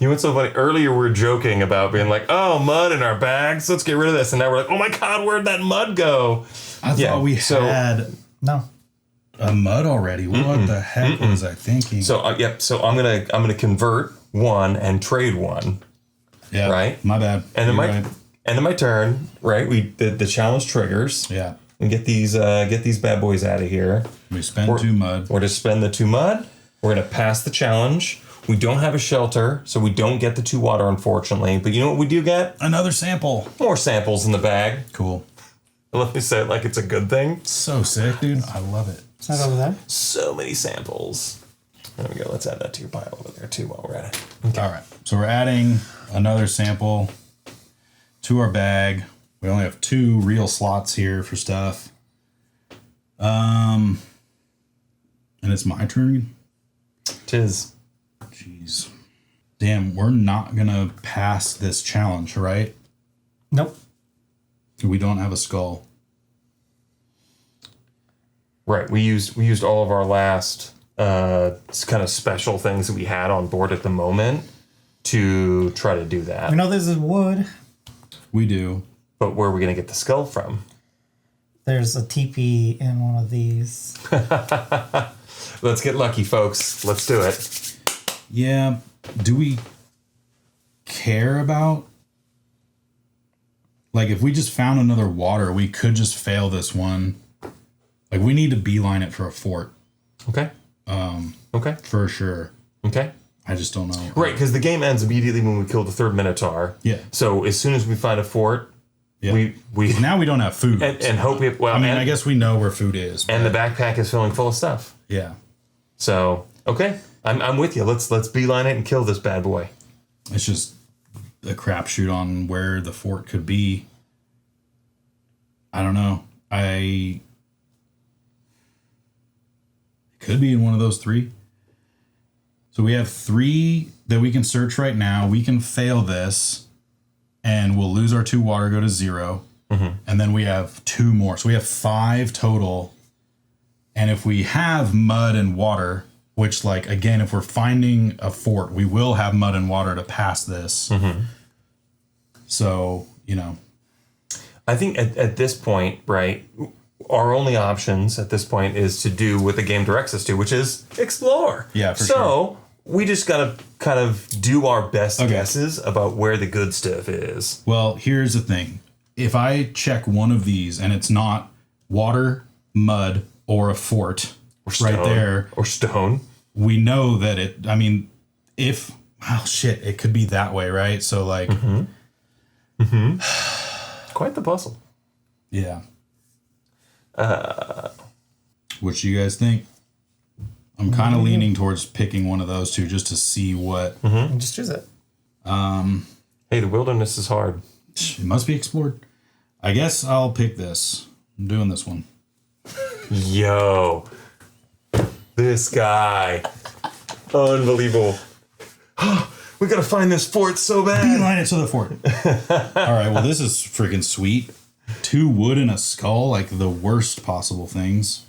You know what's so funny? Earlier we were joking about being like, oh, mud in our bags. Let's get rid of this. And now we're like, oh my God, where'd that mud go? I thought we had No. a mud already. What the heck was I thinking? So So I'm gonna convert 1 and trade 1. Yeah, right? My bad. And then You're right. end of my turn, right? The challenge triggers. Yeah. And get these bad boys out of here. We spend 2 mud. We're to spend the 2 mud. We're gonna pass the challenge. We don't have a shelter, so we don't get the 2 water, unfortunately. But you know what we do get? Another sample. More samples in the bag. Cool. Let me say it like it's a good thing. So sick, dude. I love it. It's not over there. So many samples. There we go. Let's add that to your pile over there too while we're at it. All right. So we're adding another sample to our bag. We only have 2 real slots here for stuff. And it's my turn. Tis. Jeez. Damn, we're not gonna pass this challenge, right? Nope. We don't have a skull. Right. We used all of our last kind of special things that we had on board at the moment to try to do that. We know this is wood. We do. But where are we gonna get the skull from? There's a teepee in one of these. Let's get lucky, folks. Let's do it. Yeah. Do we care about? Like, if we just found another water, we could just fail this one. Like, we need to beeline it for a fort. Okay. Okay. For sure. Okay. I just don't know. Right, because the game ends immediately when we kill the 3rd Minotaur. Yeah. So as soon as we find a fort, Yeah. we Now we don't have food. and hope it. Well, I mean, and, I guess we know where food is. and the but backpack is filling full of stuff. yeah. So okay, I'm with you. Let's beeline it and kill this bad boy. It's just a crapshoot on where the fort could be. I don't know. It could be in one of those 3. So we have 3 that we can search right now. We can fail this, and we'll lose our 2 water, go to 0. And then we have 2 more. So we have 5 total. And if we have mud and water, which, like, again, if we're finding a fort, we will have mud and water to pass this. So, I think at this point, right, our only options at this point is to do what the game directs us to, which is explore. Yeah, for sure. sure. We just got to kind of do our best guesses about where the good stuff is. Well, here's the thing. If I check one of these and it's not water, mud, or a fort right there, or stone, we know that it, I mean, if, oh shit, it could be that way, right? So like, quite the puzzle. Yeah. What do you guys think? I'm kind of leaning towards picking one of those two just to see what. Just choose it. Hey, the wilderness is hard. It must be explored. I guess I'll pick this. I'm doing this one. Yo, this guy, unbelievable. We gotta find this fort so bad. Beeline it to the fort. All right. Well, this is freaking sweet. 2 wood and a skull, like the worst possible things.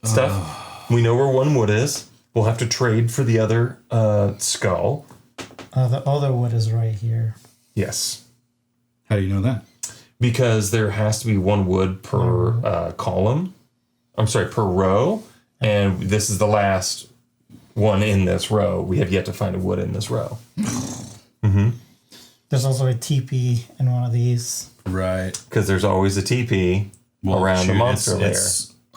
Stuff. We know where 1 wood is. We'll have to trade for the other skull. The other wood is right here. Yes. How do you know that? Because there has to be 1 wood per column. I'm sorry, per row. And this is the last one in this row. We have yet to find a wood in this row. There's also a teepee in one of these. Right. Because there's always a TP around the monster lair.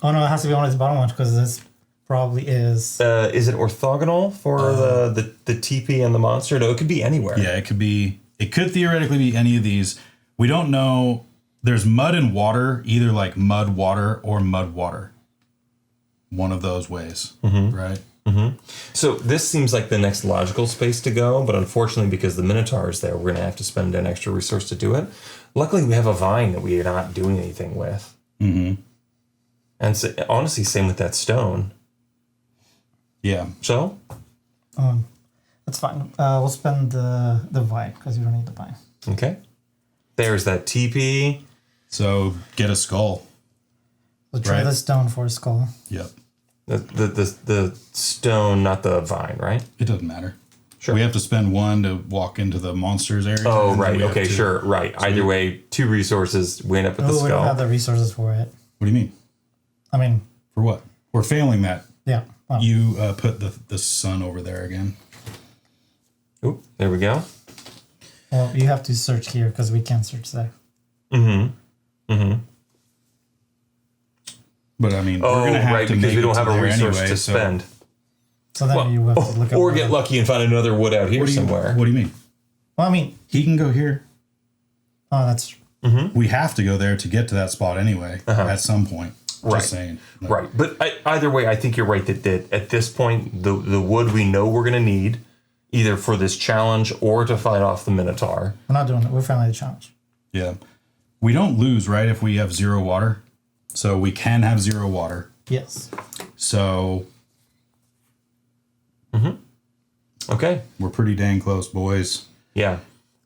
Oh no, it has to be one of these bottom ones because this probably is. Is it orthogonal for the TP and the monster? No, it could be anywhere. Yeah, it could be. It could theoretically be any of these. We don't know. There's mud and water, either like mud water or mud water. One of those ways, right? So this seems like the next logical space to go, but unfortunately, because the Minotaur is there, we're going to have to spend an extra resource to do it. Luckily, we have a vine that we are not doing anything with. And so, honestly, same with that stone. Yeah. So? That's fine. We'll spend the vine because you don't need the vine. Okay. There's that TP. So get a skull. We'll try the stone for a skull. Yep. The stone, not the vine, right? It doesn't matter. Sure. We have to spend 1 to walk into the monsters area. Oh, right. Okay, sure. Right. So either way, 2 resources. We end up with the skull. We don't have the resources for it. What do you mean? I mean, for what? We're failing that. Yeah. Oh. You put the sun over there again. Oop, there we go. Well, you have to search here because we can't search there. But I mean, we're gonna have to because make we don't have a resource anyway, to spend. So then you have to look up. Or get lucky and find another wood out here somewhere. What do you mean? Well, I mean, he can go here. Oh, that's. We have to go there to get to that spot anyway at some point. Just saying. No. Right. But either way, I think you're right that at this point, the wood we know we're going to need either for this challenge or to fight off the Minotaur. We're not doing it. We're failing the challenge. Yeah. We don't lose, right, if we have 0 water. So we can have 0 water. Yes. So. Okay. We're pretty dang close, boys. Yeah.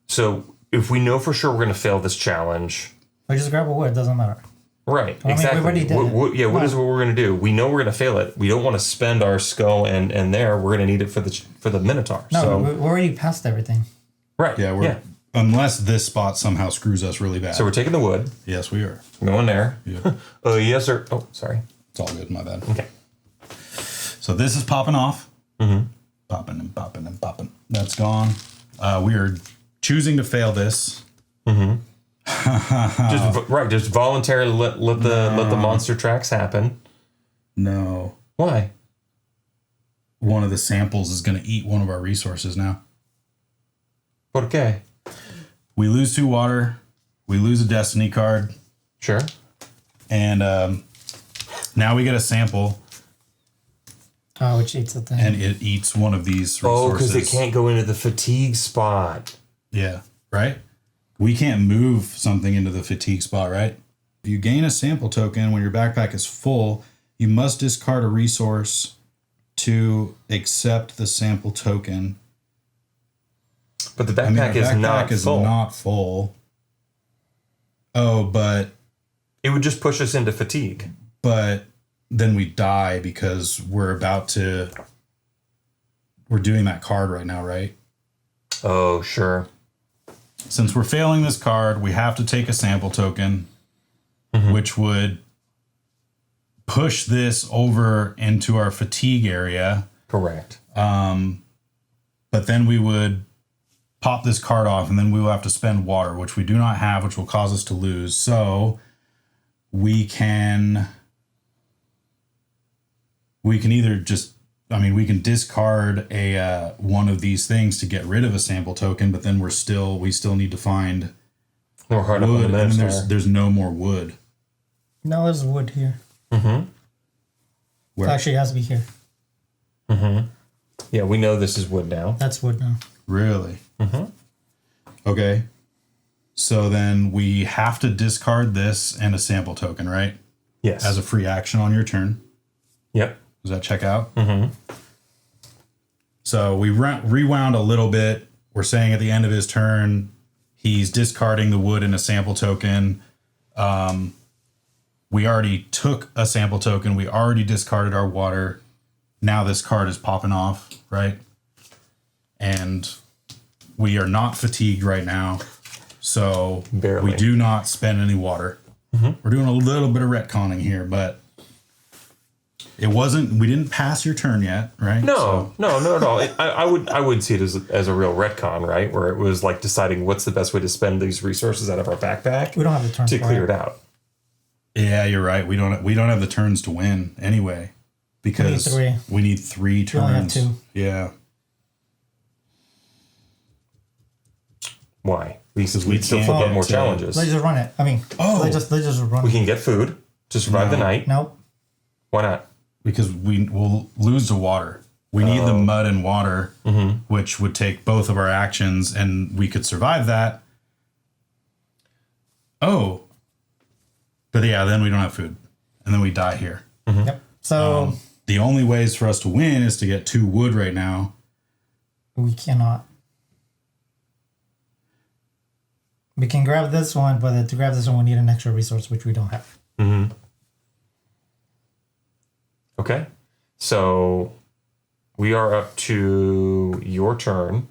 So if we know for sure we're going to fail this challenge. We just grab a wood. It doesn't matter. Right. Well, exactly. I mean, we already did. What is what we're going to do? We know we're going to fail it. We don't want to spend our skull and there. We're going to need it for the Minotaur. No, so, we're already past everything. Right. Yeah. Unless this spot somehow screws us really bad. So we're taking the wood. Yes, we are. Going there. Yeah. Yes, sir. Oh, sorry. It's all good. My bad. Okay. So this is popping off. Popping and popping and popping. That's gone. We are choosing to fail this. Just voluntarily let the monster tracks happen. No. Why? One of the samples is going to eat one of our resources now. ¿Por qué? We lose 2 water. We lose a destiny card. Sure. And now we get a sample. Oh, which eats the thing. And it eats one of these resources. Oh, because it can't go into the fatigue spot. Yeah, right? We can't move something into the fatigue spot, right? If you gain a sample token when your backpack is full, you must discard a resource to accept the sample token. But the backpack is not full. Oh, but it would just push us into fatigue. But then we die because we're doing that card right now, right? Oh, sure. since we're failing this card, we have to take a sample token, which would push this over into our fatigue area. Correct. But then we would pop this card off, and then we will have to spend water, which we do not have, which will cause us to lose. So we can either just, we can discard a one of these things to get rid of a sample token, but then we still need to find More hard wood, up on the and then Minotaur. there's no more wood. No, there's wood here. Where? It actually has to be here. Yeah, we know this is wood now. That's wood now. Really? Okay. So then we have to discard this and a sample token, right? Yes. As a free action on your turn. Yep. Does that check out? So we rewound a little bit. We're saying at the end of his turn, he's discarding the wood and a sample token. We already took a sample token. We already discarded our water. Now this card is popping off, right? And we are not fatigued right now. So Barely. we do not spend any water. We're doing a little bit of retconning here, but we didn't pass your turn yet, right? No, not at all. I would see it as a real retcon, right? Where it was like deciding what's the best way to spend these resources out of our backpack We don't have the turn to for clear it out. Yeah, you're right. We don't have the turns to win anyway, because we need three turns. We only have two. Yeah. Why? Because we we'd still can't get get more to- challenges. Let's just run it. Let's just run We it. can get food to survive the night. Nope. Why not? Because we will lose the water. We need the mud and water, which would take both of our actions, and we could survive that. Oh. But yeah, then we don't have food. And then we die here. Yep. So The only ways for us to win is to get 2 wood right now. we cannot. We can grab this one, but to grab this one, we need an extra resource, which we don't have. Okay. So we are up to your turn,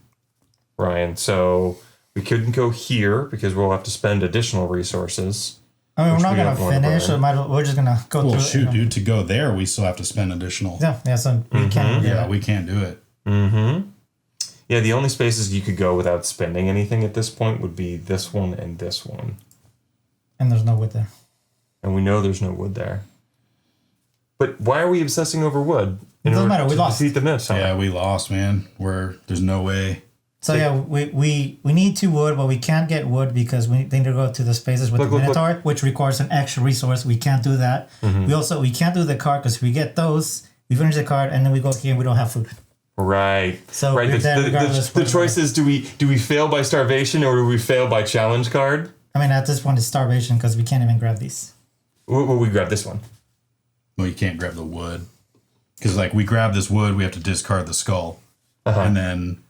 Ryan. So we couldn't go here because we'll have to spend additional resources. We're Which not we gonna don't wanna finish. burn. So we're just gonna go Well, through shoot, it. dude, to go there, we still have to spend additional. Yeah. So we can't. Yeah, we can't do it. Yeah, the only spaces you could go without spending anything at this point would be this one and this one. And there's no wood there. And we know there's no wood there. But why are we obsessing over wood? It doesn't matter, we lost. Defeat the Minotaur. Yeah, we lost, man. There's no way. So yeah, we need 2 wood, but we can't get wood because we need to go to the spaces with the Minotaur, which requires an extra resource. We can't do that. We can't do the card because if we get those, we finish the card, and then we go here and we don't have food. Right. So right. we're dead regardless The whether- choice is do we fail by starvation or do we fail by challenge card? At this point, it's starvation because we can't even grab these. Well, we grab this one. Well, you can't grab the wood. Because, we grab this wood, we have to discard the skull. And then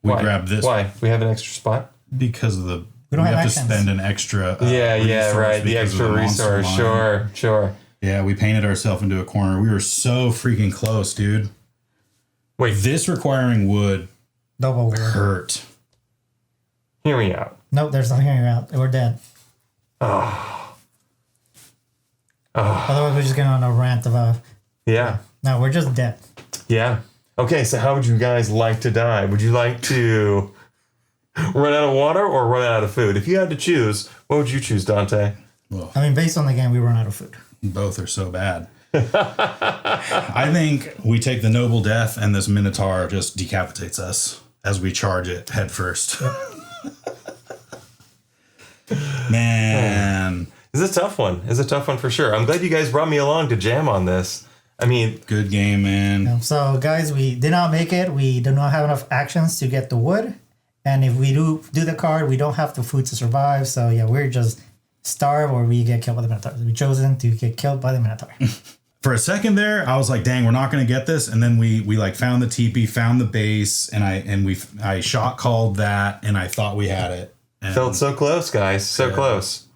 we grab this. Why? We have an extra spot? Because of we don't have have to actions. spend an extra. Yeah, resource right. The because of extra monster resource. line. Sure. Yeah, we painted ourselves into a corner. We were so freaking close, dude. Wait, This requiring wood Double wood. hurt. hear me out. Nope, there's nothing here out. We're dead. Otherwise, we're just getting on a rant of Yeah. no, we're just dead. Yeah. Okay, so how would you guys like to die? Would you like to run out of water or run out of food? If you had to choose, what would you choose, Dante? Based on the game, we run out of food. Both are so bad. I think we take the noble death, and this Minotaur just decapitates us as we charge it head first. Man. It's a tough one. It's a tough one for sure. I'm glad you guys brought me along to jam on this. Good game, man. So, guys, we did not make it. We do not have enough actions to get the wood. And if we do the card, we don't have the food to survive. So, yeah, we're just starve or we get killed by the Minotaur. We've chosen to get killed by the Minotaur. For a second there, I was like, dang, we're not going to get this. And then we found the teepee, found the base, and I shot called that, and I thought we had it. And Felt so close, guys. So close.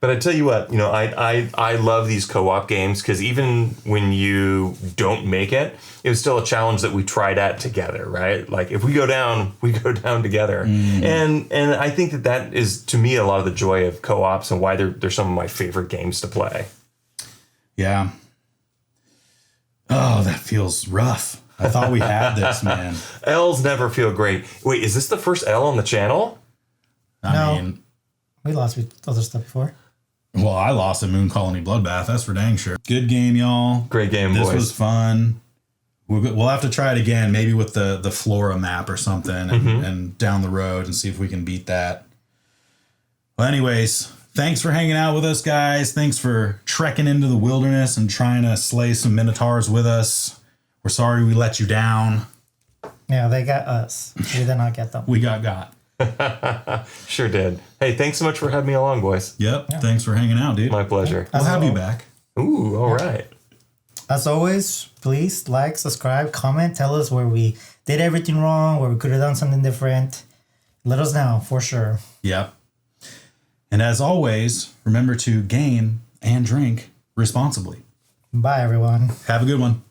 But I tell you what, I love these co-op games because even when you don't make it, it was still a challenge that we tried at together, right? Like if we go down, we go down together. And I think that is, to me, a lot of the joy of co-ops and why they're some of my favorite games to play. Yeah. Oh, that feels rough. I thought we had this, man. L's never feel great. Wait, is this the first L on the channel? I mean, we lost with other stuff before. well, I lost at Moon Colony Bloodbath. That's for dang sure. Good game, y'all. Great game, This boys. was fun. We'll have to try it again, maybe with the Flora map or something, and down the road and see if we can beat that. Well, anyways, thanks for hanging out with us, guys. Thanks for trekking into the wilderness and trying to slay some Minotaurs with us. We're sorry we let you down. Yeah, they got us. We did not get them. We got. Sure did. Hey, thanks so much for having me along, boys. Yep. Yeah. Thanks for hanging out, dude. My pleasure. We'll have you back. Ooh, all right. As always, please like, subscribe, comment, tell us where we did everything wrong, where we could have done something different. Let us know for sure. Yep. And as always, remember to game and drink responsibly. Bye, everyone. Have a good one.